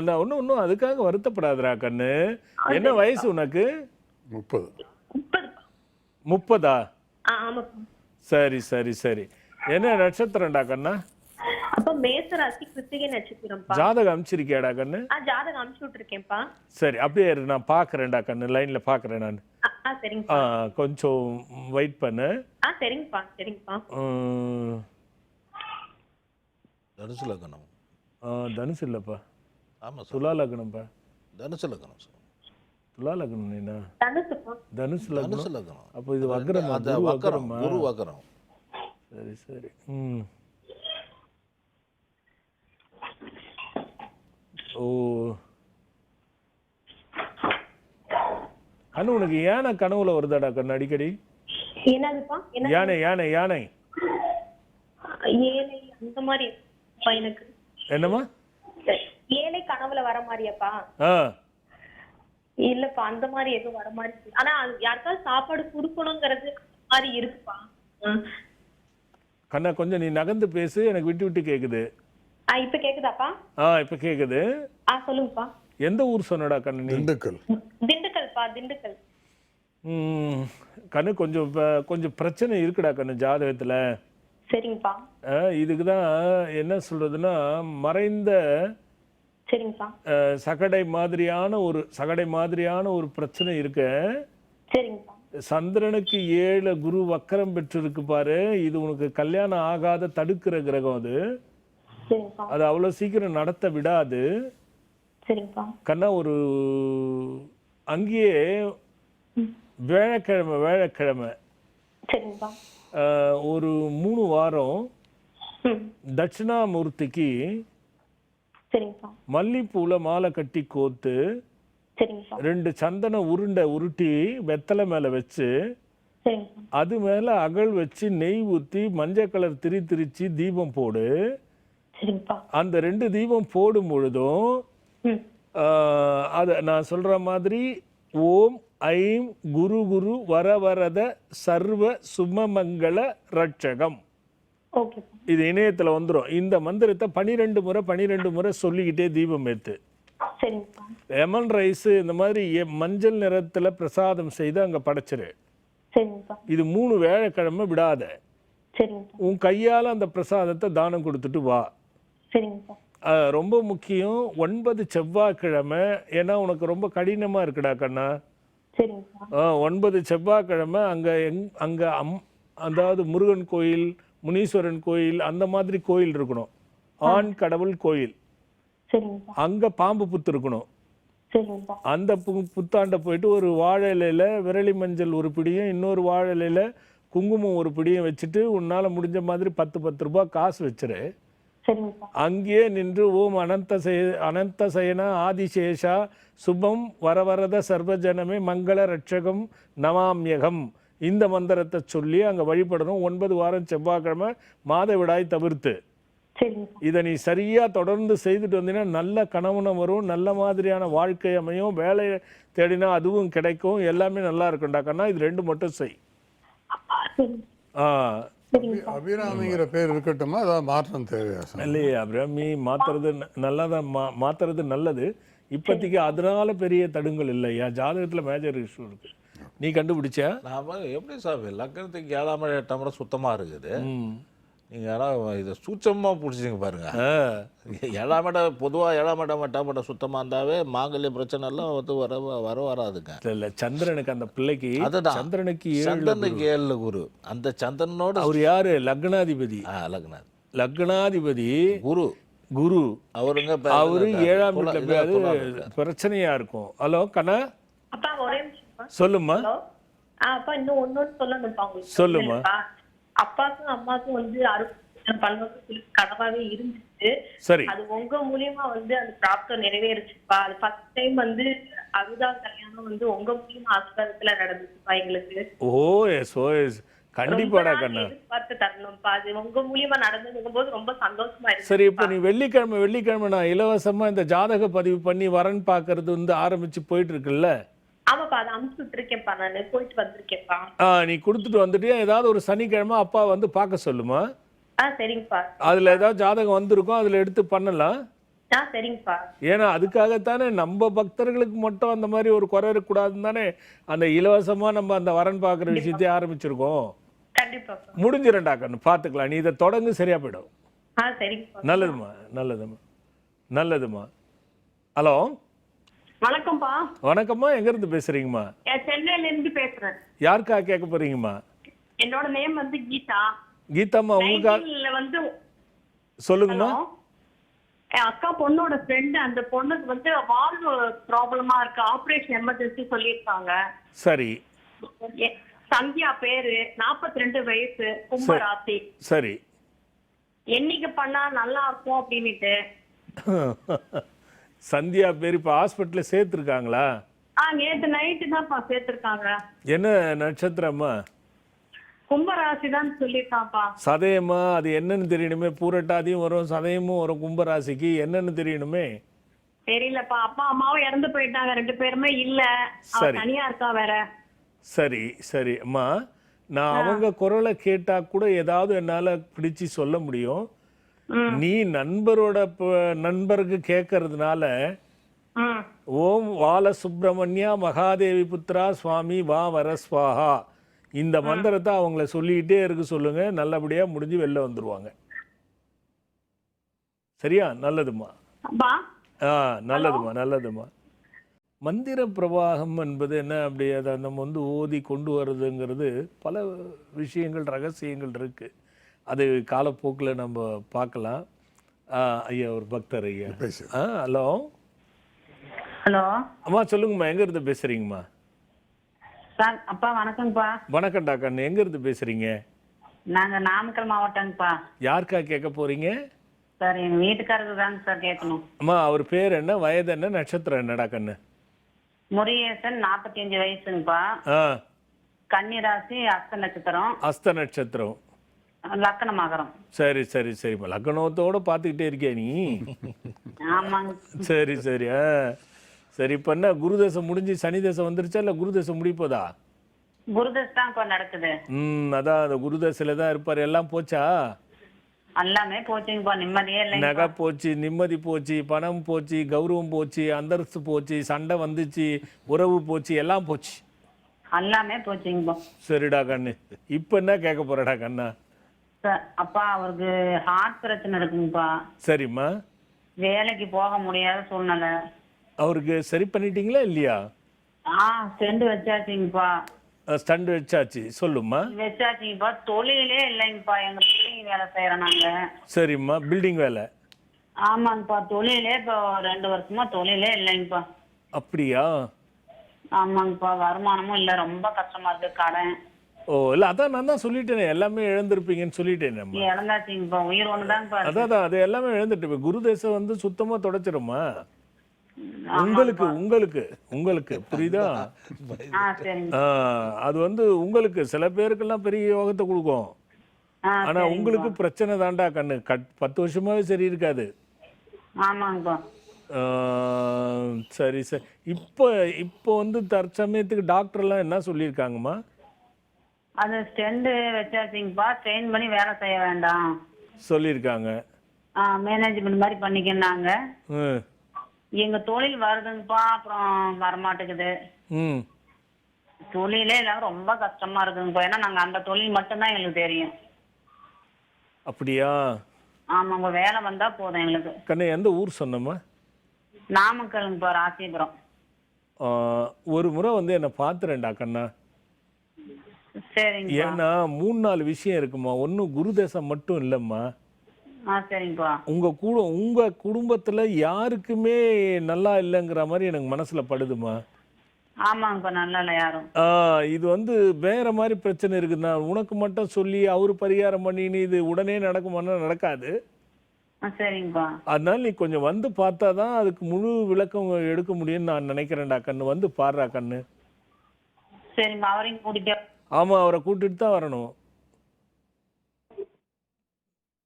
நான் ஒன்றும் அதுக்காக வருத்தப்படாதடா கண்ணு. என்ன வயசு உனக்கு? 30. 30. ஆமாப்பா. சரி சரி சரி. என்ன நட்சத்திரம்டா கண்ணா? அப்ப மேச ராசி கிருத்திகை நட்சத்திரம்ப்பா. ஜாதகம் அனுப்பிச்சிருக்கியாடா கண்ணு? ஜாதகம் அனுப்பிச்சு விட்டுருக்கேன்ப்பா. சரி, அப்படியே இரு, நான் பார்க்குறேன்டா கண்ணு, லைன்ல பார்க்குறேன் நான். சரிங்கப்பா. கொஞ்சம் வெயிட் பண்ணு. சரிங்கப்பா சரிங்கப்பா. தனுசு லக்னம். தனுசு இல்லப்பா. ஆமாம், துலா லக்னம்ப்பா. தனுசு லக்னம் சார். துலா லக்னம் நீனா? தனுசுப்பா. தனுசு தனுசு லக்னம். லக்னம். அப்போ இது வக்ரமா? அந்த வக்கரம், குரு வக்கரம். சரி சரி. ஓ கண்ணு, உனக்கு யானை கனவுல வருதாடா கண்ணு அடிக்கடி? என்னதுப்பா? யானை யானை யானை ஏழை அந்த மாதிரி எனக்கு. என்னம்மா? ஏழை கனவுல வர மாதிரியாப்பா? இல்லப்பா, அந்த மாதிரி எதுவும் வர மாதிரி. ஆனா யாருக்காவது சாப்பாடு கொடுக்கணுங்கிறது மாதிரி இருக்குப்பா. கண்ணா, கொஞ்சம் நீ நகர்ந்து பேசு, எனக்கு விட்டு விட்டு கேக்குது. இப்ப கேக்குதாப்பா? இப்ப கேக்குது. சொல்லுங்கப்பா. எந்த ஊர் சொன்னடா கண்ணு நீ? திண்டுக்கல். திண்டுக்கல்ப்பா, திண்டுக்கல். கண்ணு, கொஞ்சம் பிரச்சனை இருக்குடா கண்ணு ஜாதகத்துல. சரிங்கப்பா. இதுக்குதான் என்ன சொல்றதுன்னா, மறைந்த சரிங்கப்பா சகடை மாதிரியான ஒரு பிரச்சனை இருக்கு. சரிங்கப்பா. சந்திரனுக்கு 7 குரு வக்கரம் பெற்றிருக்கு பாரு. இது உனக்கு கல்யாணம் ஆகாத தடுக்கிற கிரகம். அது சரிங்கப்பா. அது அவ்வளவு சீக்கிரம் நடத்த விடாது. சரிங்கப்பா. கண்ணா, ஒரு அங்கேயே வேழக்கிழமை சரிங்கப்பா. ஒரு 3 வாரம் தட்சிணாமூர்த்திக்கு சரிங்கப்பா. மல்லிப்பூல மாலை கட்டி கோத்து, சரிங்கப்பா. 2 சந்தன உருண்டை உருட்டி வெத்தலை மேல வச்சு, சரிங்கப்பா. அது மேல அகல் வச்சு நெய் ஊத்தி மஞ்சள் கலர் திரிச்சு தீபம் போடு. சரிங்கப்பா. அந்த 2 தீபம் போடும் பொழுதும் அத நான் சொல்ற மாதிரி ஓம் ஐம் குரு குரு வரவரத சர்வ சுமமங்கள ரட்சகம், இது இணையத்துல வந்துடும். இந்த மந்திரத்தை 12 முறை சொல்லிக்கிட்டே தீபம் ஏத்து. லெமன் ரைஸ் இந்த மாதிரி மஞ்சள் நிறத்துல பிரசாதம் செய்து அங்க படைச்சிரு. இது 3 வேளைக்கிழமை விடாத. உன் கையால அந்த பிரசாதத்தை தானம் கொடுத்துட்டு வா. ரொம்ப முக்கியம் 9 செவ்வாய்க்கிழமை. ஏன்னா உனக்கு ரொம்ப கடினமா இருக்குடா கண்ணா. 9 செவ்வாய்க்கிழமை அங்க அதாவது முருகன் கோயில், முனீஸ்வரன் கோயில், அந்த மாதிரி கோயில் இருக்கணும். ஆண் கடவுள் கோயில், அங்க பாம்பு புத்து இருக்கணும். அந்த புத்தாண்ட போயிட்டு ஒரு வாழை இலையில விரலி மஞ்சள் ஒரு பிடியும், இன்னொரு வாழை இலையில குங்குமம் ஒரு பிடியும் வச்சுட்டு உன்னால முடிஞ்ச மாதிரி 10 ரூபாய் காசு வச்சிரு. அங்கேயே நின்று ஓம் அனந்த சயன ஆதிசேஷா சுபம் வரவரத சர்வஜனமே மங்கள ரட்சகம் நமாம்யகம், இந்த மந்திரத்தை சொல்லி அங்க வழிபடணும். 9 வாரம் செவ்வாய்க்கிழமை மாதவிடாய் தவிர்த்து. இதை நீ சரியா தொடர்ந்து செய்துட்டு வந்தீங்கன்னா நல்ல கணவனம் வரும், நல்ல மாதிரியான வாழ்க்கை அமையும், வேலை தேடினா அதுவும் கிடைக்கும், எல்லாமே நல்லா இருக்கும்டா கண்ணா. இது 2 மட்டும் செய். அபிராமிங்கிற பேர் இருக்கட்டுமா, அதாவது மாற்றம் தேவையா? இல்லையே, அபிராமி மாத்துறது நல்லதான், மாத்துறது நல்லது. இப்போதைக்கு அதனால பெரிய தடுங்கள் இல்லையா, ஜாதகத்துல மேஜர் இஷ்யூ இருக்கு. நீ கண்டுபிடிச்சா? நாம எப்படி சார் லக்னத்துக்கு 7ஆம் இடம் 8ஆம் இடம் சுத்தமா இருக்குது. நீங்க யாராவது இதை சூட்சமா பிடிச்சிங்க பாருங்க. 7ஆம் இடம் பொதுவாக 7ஆம் இடம் 8ஆம் இடம் சுத்தமா இருந்தாவே மாங்கல்ய பிரச்சனை எல்லாம் வந்து வராதுங்க. இல்ல சந்திரனுக்கு அந்த பிள்ளைக்கு அதுதான் சந்திரனுக்கு 7 குரு. அந்த சந்திரனோட அவர் யாரு? லக்னாதிபதி. லக்னாதிபதி குரு. குரு அவரு 7ஆம் வீட்டுல அது பிரச்சனையா இருக்கும். ஹலோ கண்ணா, அப்பா ஒரே சொல்லுமா. அப்பா இன்னும் ஒன்னொன்னு சொல்லணும்ப்பா உங்களுக்கு. சொல்லுமா. இல்லப்பா, அப்பாக்கும் அம்மாக்கும் வந்து பண்ணணும்னு கனவாவே இருந்துச்சு. சரி. அது உங்க மூலியமா வந்து அந்த பிராப்தம் நிறைவேறுச்சுப்பா. அது ஃபர்ஸ்ட் டைம் வந்து அதுதான் கல்யாணம் வந்து உங்க மூலியமா ஆசீர்வாதத்துல நடந்துச்சுப்பா எங்களுக்கு. ஓ எஸ் ஓ எஸ், கண்டிப்பாடா கண்ணா. பார்த்து தரணும்ப்பா. அது உங்க மூலியமா நடந்துக்கும் போது ரொம்ப சந்தோஷமா இருக்கு. சரி, இப்போ நீ வெள்ளிக்கிழமை நான் இலவசமா இந்த ஜாதக பதிவு பண்ணி வரன் பார்க்கறது வந்து ஆரம்பிச்சு போயிட்டு இருக்குல்ல. ஆமாப்பா, அதை அமுச்சு விட்டுருக்கேன்ப்பா, நானு போயிட்டு வந்திருக்கேன்ப்பா. நீ கொடுத்துட்டு வந்துட்டியா? ஏதாவது ஒரு சனிக்கிழமை அப்பா வந்து பார்க்க சொல்லுமா. சரிங்கப்பா. அதுல ஏதாவது ஜாதகம் வந்திருக்கும், அதுல எடுத்து பண்ணலாம். சரிங்கப்பா. ஏன்னா அதுக்காகத்தானே நம்ம பக்தர்களுக்கு மட்டும் அந்த மாதிரி ஒரு குறை இருக்கக்கூடாதுன்னு தானே அந்த இலவசமா நம்ம அந்த வரன் பார்க்குற விஷயத்தையே ஆரம்பிச்சிருக்கோம். கண்டிப்பா முடிஞ்சிரண்டா கண்ணு, பார்த்துக்கலாம். நீ இதை தொடங்கு, சரியா போயிடும். சரிங்கப்பா. நல்லதுமா. ஹலோ, வணக்கம்ப்பா. வணக்கம்மா. எங்க இருந்து பேசுறீங்கம்மா? சென்னையில இருந்து பேசுறேன். யாருக்கா கேட்க போறீங்கம்மா? என்னோட நேம் வந்து கீதா. கீதாம்மா, உங்களுக்கு வந்து சொல்லுங்கம்மா. என் அக்கா பொண்ணோட ஃப்ரெண்ட், அந்த பொண்ணுக்கு வந்து வால்வு ப்ராப்ளமா இருக்கு, ஆபரேஷன் எமர்ஜென்சி சொல்லியிருக்காங்க. சரி. சந்தியா பேரு, 42 வயசு, கும்பராசி. சரி. என்னைக்கு பண்ணா நல்லா இருக்கும் அப்படின்னுட்டு. சந்தியா பேர் இப்ப ஹாஸ்பிட்டல்ல சேர்த்துருக்காங்களா? நேத்து நைட்டு தான்ப்பா சேர்த்திருக்காங்க. என்ன நட்சத்திரமா? கும்பராசி தான் சொல்லியிருக்காப்பா. சதயமா? அது என்னன்னு தெரியணுமே. பூரட்டாதியும் வரும், சதயமும் வரும். கும்பராசிக்கு என்னன்னு தெரியணுமே. தெரியலப்பா. அப்பா அம்மாவும் இறந்து போயிட்டாங்க, 2 பேருமே இல்ல. தனியா இருக்கா வேற. சரி அம்மா, நான் அவங்க குரலை கேட்டா கூட ஏதாவது என்னால பிடிச்சு சொல்ல முடியும். நீ நண்பருக்கு கேட்கறதுனால ஓம் வால சுப்பிரமணியா மகாதேவி புத்ரா சுவாமி வா வரஸ்வாஹா இந்த மந்திரத்தை அவங்கள சொல்லிக்கிட்டே இருக்க சொல்லுங்க. நல்லபடியா முடிஞ்சு வெளில வந்துருவாங்க. சரியா? நல்லதுமா. நல்லதுமா. மந்திர பிரவாகம் என்பது என்ன, அப்படி அதை நம்ம வந்து ஓதி கொண்டு வர்றதுங்கிறது பல விஷயங்கள், ரகசியங்கள் இருக்கு. அது காலப்போக்கில் நம்ம பார்க்கலாம். ஐயா ஒரு பக்தர் ஐயா. ஹலோ. அம்மா சொல்லுங்கம்மா, எங்க இருந்து பேசுறீங்கம்மா? சார் அப்பா வணக்கம்ப்பா. வணக்கம்டா கண்ணு. எங்க இருந்து பேசுறீங்க? நாங்க நாமக்கல் மாவட்டம்ப்பா. யாருக்கா கேட்க போறீங்க? சார் எங்க வீட்டுக்காரருக்கு தாங்க சார் கேட்கணும். அம்மா அவர் பேர் என்ன, வயது என்ன, நட்சத்திரம் என்னடா கண்ணு? முருகேசன், 45 வயசுங்கப்பா. கன்னிராசி, அஸ்த நட்சத்திரம். அஸ்த நட்சத்திரம், லக்கண மகரம். சரிம்மா. லக்கணத்தோட பார்த்துக்கிட்டே இருக்கியா நீ? ஆமாங்க. சரி. சரி, இப்போ என்ன குருதசை முடிஞ்சு சனி தசை வந்துருச்சா இல்லை குருதசை முடிப்போதா? குருதசை தான் இப்போ நடக்குது. அதான் அந்த குருதசையில தான் இருப்பார். எல்லாம் போச்சா? எல்லாமே போச்சுங்கப்பா. நிம்மதியே இல்லை. நகை போச்சு, நிம்மதி போச்சு, பணம் போச்சு, கௌரவம் போச்சு, அந்தஸ்து போச்சு, சண்டை வந்துச்சு, உறவு போச்சு, எல்லாம் போச்சு. எல்லாமே போச்சுங்கப்பா. சரிடா கண்ணு, இப்போ என்ன கேட்க போறடா கண்ணா? அப்பா அவருக்கு ஹார்ட் பிரச்சனை இருக்குங்கப்பா. சரிம்மா. வேலைக்கு போக முடியாத சூழ்நிலை. அவருக்கு சரி பண்ணிட்டீங்களா இல்லையா? ஸ்டெண்ட் வச்சாச்சுங்கப்பா. ஸ்டண்ட் வச்சாச்சு. சொல்லுமா. வச்சாச்சுங்கப்பா. தொழிலே இல்லைங்கப்பா. எங்க பில்டிங் வேலை செய்யறோம் நாங்க. சரிம்மா. பில்டிங் வேலை? ஆமாங்கப்பா. தொழிலே இப்போ 2 வருஷமா தொழிலே இல்லைங்கப்பா. அப்படியா? ஆமாங்கப்பா. வருமானமும் இல்லை, ரொம்ப கஷ்டமா இருக்கு. கடன். இல்லை அதான் நான் தான் சொல்லிட்டேனே, எல்லாமே இழந்திருப்பீங்கன்னு சொல்லிட்டேன். இழந்தாச்சுங்கப்பா. உயிர் ஒண்ணுதாங்கப்பா. அதான் அது எல்லாமே இழந்துட்டு. குருதேசை வந்து சுத்தமா தொடச்சிருமா உங்களுக்கு புரியுதா? அது வந்து உங்களுக்கு சில பேருக்கெல்லாம் பெரிய யோகத்தை கொடுக்கும். ஆனா உங்களுக்கு பிரச்சனை தாண்டா கண்ணு. 10 வருஷமாவே சரி இருக்காது. சரி. இப்போ வந்து தற்சமயத்துக்கு டாக்டர்லாம் என்ன சொல்லியிருக்காங்கம்மா? அது ஸ்டெண்ட் வச்சாச்சுங்கப்பா. ட்ரெயின் பண்ணி வேலை செய்ய வேண்டாம் சொல்லியிருக்காங்க. மேனேஜ்மெண்ட் மாதிரி பண்ணிக்கனாங்க. எங்க தொழில் வருதுங்கப்பா, அப்புறம் வரமாட்டேங்குது. தொழிலே இல்லாம ரொம்ப கஷ்டமா இருக்குங்கப்பா. ஏன்னா நாங்க அந்த தொழில் மட்டும்தான் எங்களுக்கு தெரியும். அப்படியா? ஆமாங்க. வேலை வந்தா போதும் எங்களுக்கு. கண்ணு எந்த ஊர் சொன்னம்மா? நாமக்கல்ங்கப்பா, ராசிபுரம். ஒரு முறை வந்து என்ன பாத்துறேன்டா கண்ணா. சரிங்க. ஏன்னா 3-4 விஷயம் இருக்குமா. ஒன்னு குருதேசம் மட்டும் இல்லம்மா. சரிங்கப்பா. உங்க குடும்பத்துல யாருக்குமே நல்லா இல்லைங்கிற மாதிரி எனக்கு மனசுல படுதுமா. ஆமாங்கப்பா, நல்லா இல்லை யாரும். இது வந்து வேற மாதிரி பிரச்சனை இருக்குதுண்ணா. உனக்கு மட்டும் சொல்லி அவர் பரிகாரம் பண்ணின்னு இது உடனே நடக்குமானா நடக்காது. சரிங்கப்பா. அதனால நீ கொஞ்சம் வந்து பார்த்தா தான் அதுக்கு முழு விளக்கம் எடுக்க முடியும்னு நான் நினைக்கிறேன்டா கண்ணு. வந்து பாடுறா கண்ணு. சரிம்மா, அவரையும் கூட்டிட்டு. ஆமாம், அவரை கூட்டிட்டு தான் வரணும்.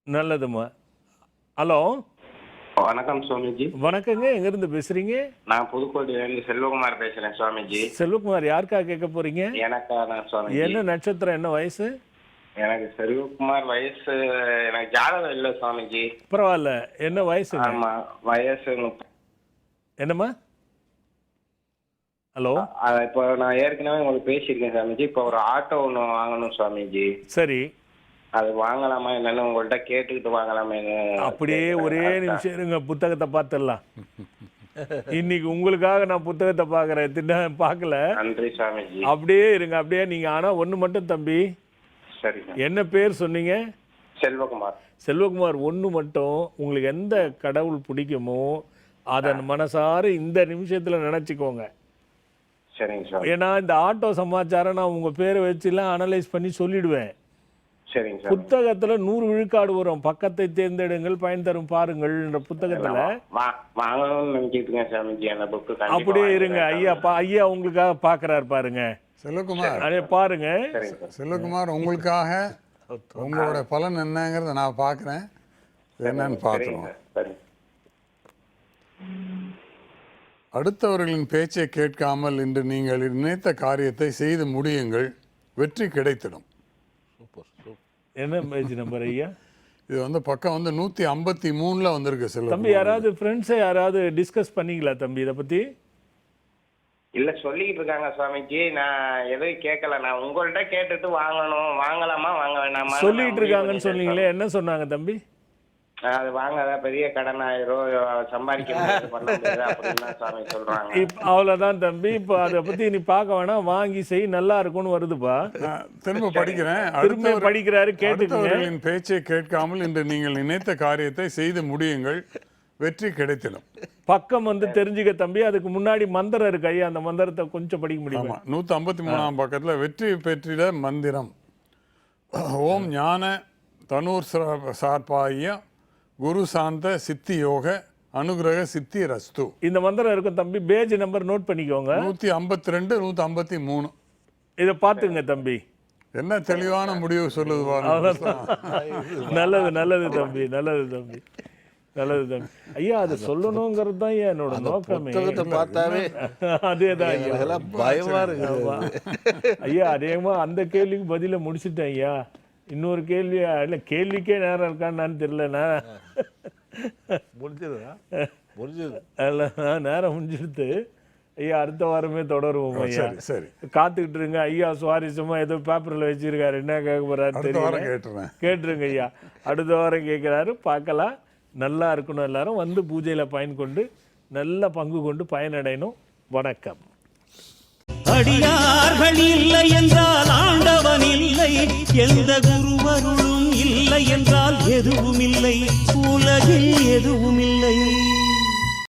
நல்லதும்மா. ஹலோ, வணக்கம் சுவாமிஜி. வணக்கங்க. எங்கேருந்து பேசுகிறீங்க? நான் புதுக்கோட்டையிலேருந்து செல்வகுமார் பேசுகிறேன் சுவாமிஜி. செல்வகுமார், யாருக்கா கேட்க போகிறீங்க? எனக்கா தான் சுவாமிஜி. என்ன நட்சத்திரம், என்ன வயசு? எனக்கு செல்வகுமார் வயசு, எனக்கு ஜாதகம் இல்லை சுவாமிஜி. பரவாயில்ல, என்ன வயசு? ஆமாம், வயசு என்னம்மா? ஹலோ. இப்போ நான் ஏற்கனவே உங்களுக்கு பேசியிருக்கேன் சுவாமிஜி. இப்போ ஒரு ஆட்டோ ஒன்று வாங்கணும் சுவாமிஜி. சரி, அது வாங்கலாமா என்னன்னு உங்கள்கிட்ட கேட்டுக்கிட்டு வாங்கலாமா? அப்படியே ஒரே நிமிஷம் இருங்க, புத்தகத்தை பார்த்துடலாம். இன்னைக்கு உங்களுக்காக நான் புத்தகத்தை பார்க்குறேன், தின்ன பார்க்கல. நன்றி சுவாமிஜி. அப்படியே இருங்க, அப்படியே நீங்கள். ஆனால் ஒன்று மட்டும் தம்பி. சரி. என்ன பேர் சொன்னீங்க? செல்வகுமார். செல்வகுமார், ஒன்று மட்டும், உங்களுக்கு எந்த கடவுள் பிடிக்குமோ அதை மனசார இந்த நிமிஷத்தில் நினச்சிக்கோங்க. சரிங்க சார். ஏன்னா இந்த ஆட்டோ சமாச்சாரம் நான் உங்கள் பேரை வச்சுலாம் அனலைஸ் பண்ணி சொல்லிடுவேன். சரிங்க சார். புத்தகத்துல 100 விழுக்காடு வரும். பக்கத்தை தேர்ந்தெடுங்கள், பயன் தரும் பாருங்கள்ன்ற புத்தகத்துல. வாங்கணும்னு நினைச்சிட்டு இருக்கேன் சாமிஜி அந்த புக்கு. அப்படியே இருங்க ஐயா. ஐயா உங்களுக்காக பாக்குறாரு பாருங்க. செல்வகுமார், அதே பாருங்க. செல்வகுமார், உங்களுக்காக உங்களோட பலன் என்னங்கிறத நான் பார்க்குறேன். என்னன்னு பார்த்துருவோம். அடுத்தவர்களின் பேச்சை கேட்காமல் இன்று நீங்கள் நினைத்த காரியத்தை செய்து முடியுங்கள், வெற்றி கிடைத்திடும். என்ன பேஜ் நம்பர் ஐயா? இது வந்து பக்கம் வந்து 153ல வந்திருக்கு. செல்வகுமார் தம்பி, யாராவது ஃப்ரெண்ட்ஸை யாராவது டிஸ்கஸ் பண்ணீங்களா தம்பி இதை பத்தி? இல்ல, சொல்லிக்கிட்டு இருக்காங்க சுவாமிஜி. நான் எதுவும் கேட்கல. நான் உங்கள்கிட்ட கேட்டுட்டு வாங்கணும், வாங்கலாமா வாங்க வேணாமா சொல்லிட்டு இருக்காங்கன்னு சொன்னீங்களே, என்ன சொன்னாங்க தம்பி? அது வாங்காத பெரிய கடன் ஆயிரும், சம்பாதிக்க முடியாது, பண்ண முடியாது அப்படின்னு சுவாமி சொல்றாங்க. அவ்வளவுதான் தம்பி. இப்போ அதை பத்தி நீ பார்க்க வேணாம், வாங்கி செய், நல்லா இருக்கும்னு வருதுப்பா. திரும்ப படிக்கிறேன். திரும்ப படிக்கிறாரு, கேட்டுக்கோங்க. அடுத்தவர்களின் பேச்சை கேட்காமல் இன்று நீங்கள் நினைத்த காரியத்தை செய்து முடியுங்கள், வெற்றி கிடைத்திடும். பக்கம் வந்து தெரிஞ்சுக்க தம்பி. அதுக்கு முன்னாடி மந்திரம் இருக்கு ஐயா, அந்த மந்திரத்தை கொஞ்சம் படிக்க முடியுமா? 153ஆம் பக்கத்தில் வெற்றி பெற்றிட மந்திரம். ஓம் ஞான தனூர் சார்பாய குரு சாந்த சித்தி யோக அனுகிரக சித்தி ரஸ்து. இந்த மந்திரம் இருக்கும் தம்பி. பேஜ் நம்பர் நோட் பண்ணிக்கோங்க. 152 153. இதை பார்த்துங்க தம்பி. என்ன தெளிவான முடிவு சொல்லுது பாருங்க. நல்லது நல்லது தம்பி, நல்லது தம்பி, நல்லது தம்பி. ஐயா, அது சொல்லணுங்கிறது தான் என்னோட நோக்கமே. பார்த்தாவே அதேதான் ஐயா, பயமா இருக்கு ஐயா. அதேமா அந்த கேள்விக்கு பதில முடிச்சுட்டேன் ஐயா. இன்னொரு கேள்வி இல்லை, கேள்விக்கே நேரம் இருக்கான்னு தெரியல. நேரம் முடிஞ்சிடுது ஐயா. அடுத்த வாரமே தொடருவோம் ஐயா. சரி, காத்துக்கிட்டு இருங்க ஐயா. சுவாரஸ்யமா ஏதோ பேப்பர்ல வச்சிருக்காரு, என்ன கேட்க போறாரு தெரியல. கேட்டுருங்க ஐயா. அடுத்த வாரம் கேட்கிறாரு, பார்க்கலாம். நல்லா இருக்கணும், எல்லாரும் வந்து பூஜையில பயன் கொண்டு நல்ல பங்கு கொண்டு பயனடையணும். வணக்கம். அடியார்கள் இல்லை என்றால் ஆண்டவன் இல்லை, எந்த குருவருளும் இல்லை என்றால் எதுவும் இல்லை, உலகில் எதுவும் இல்லை.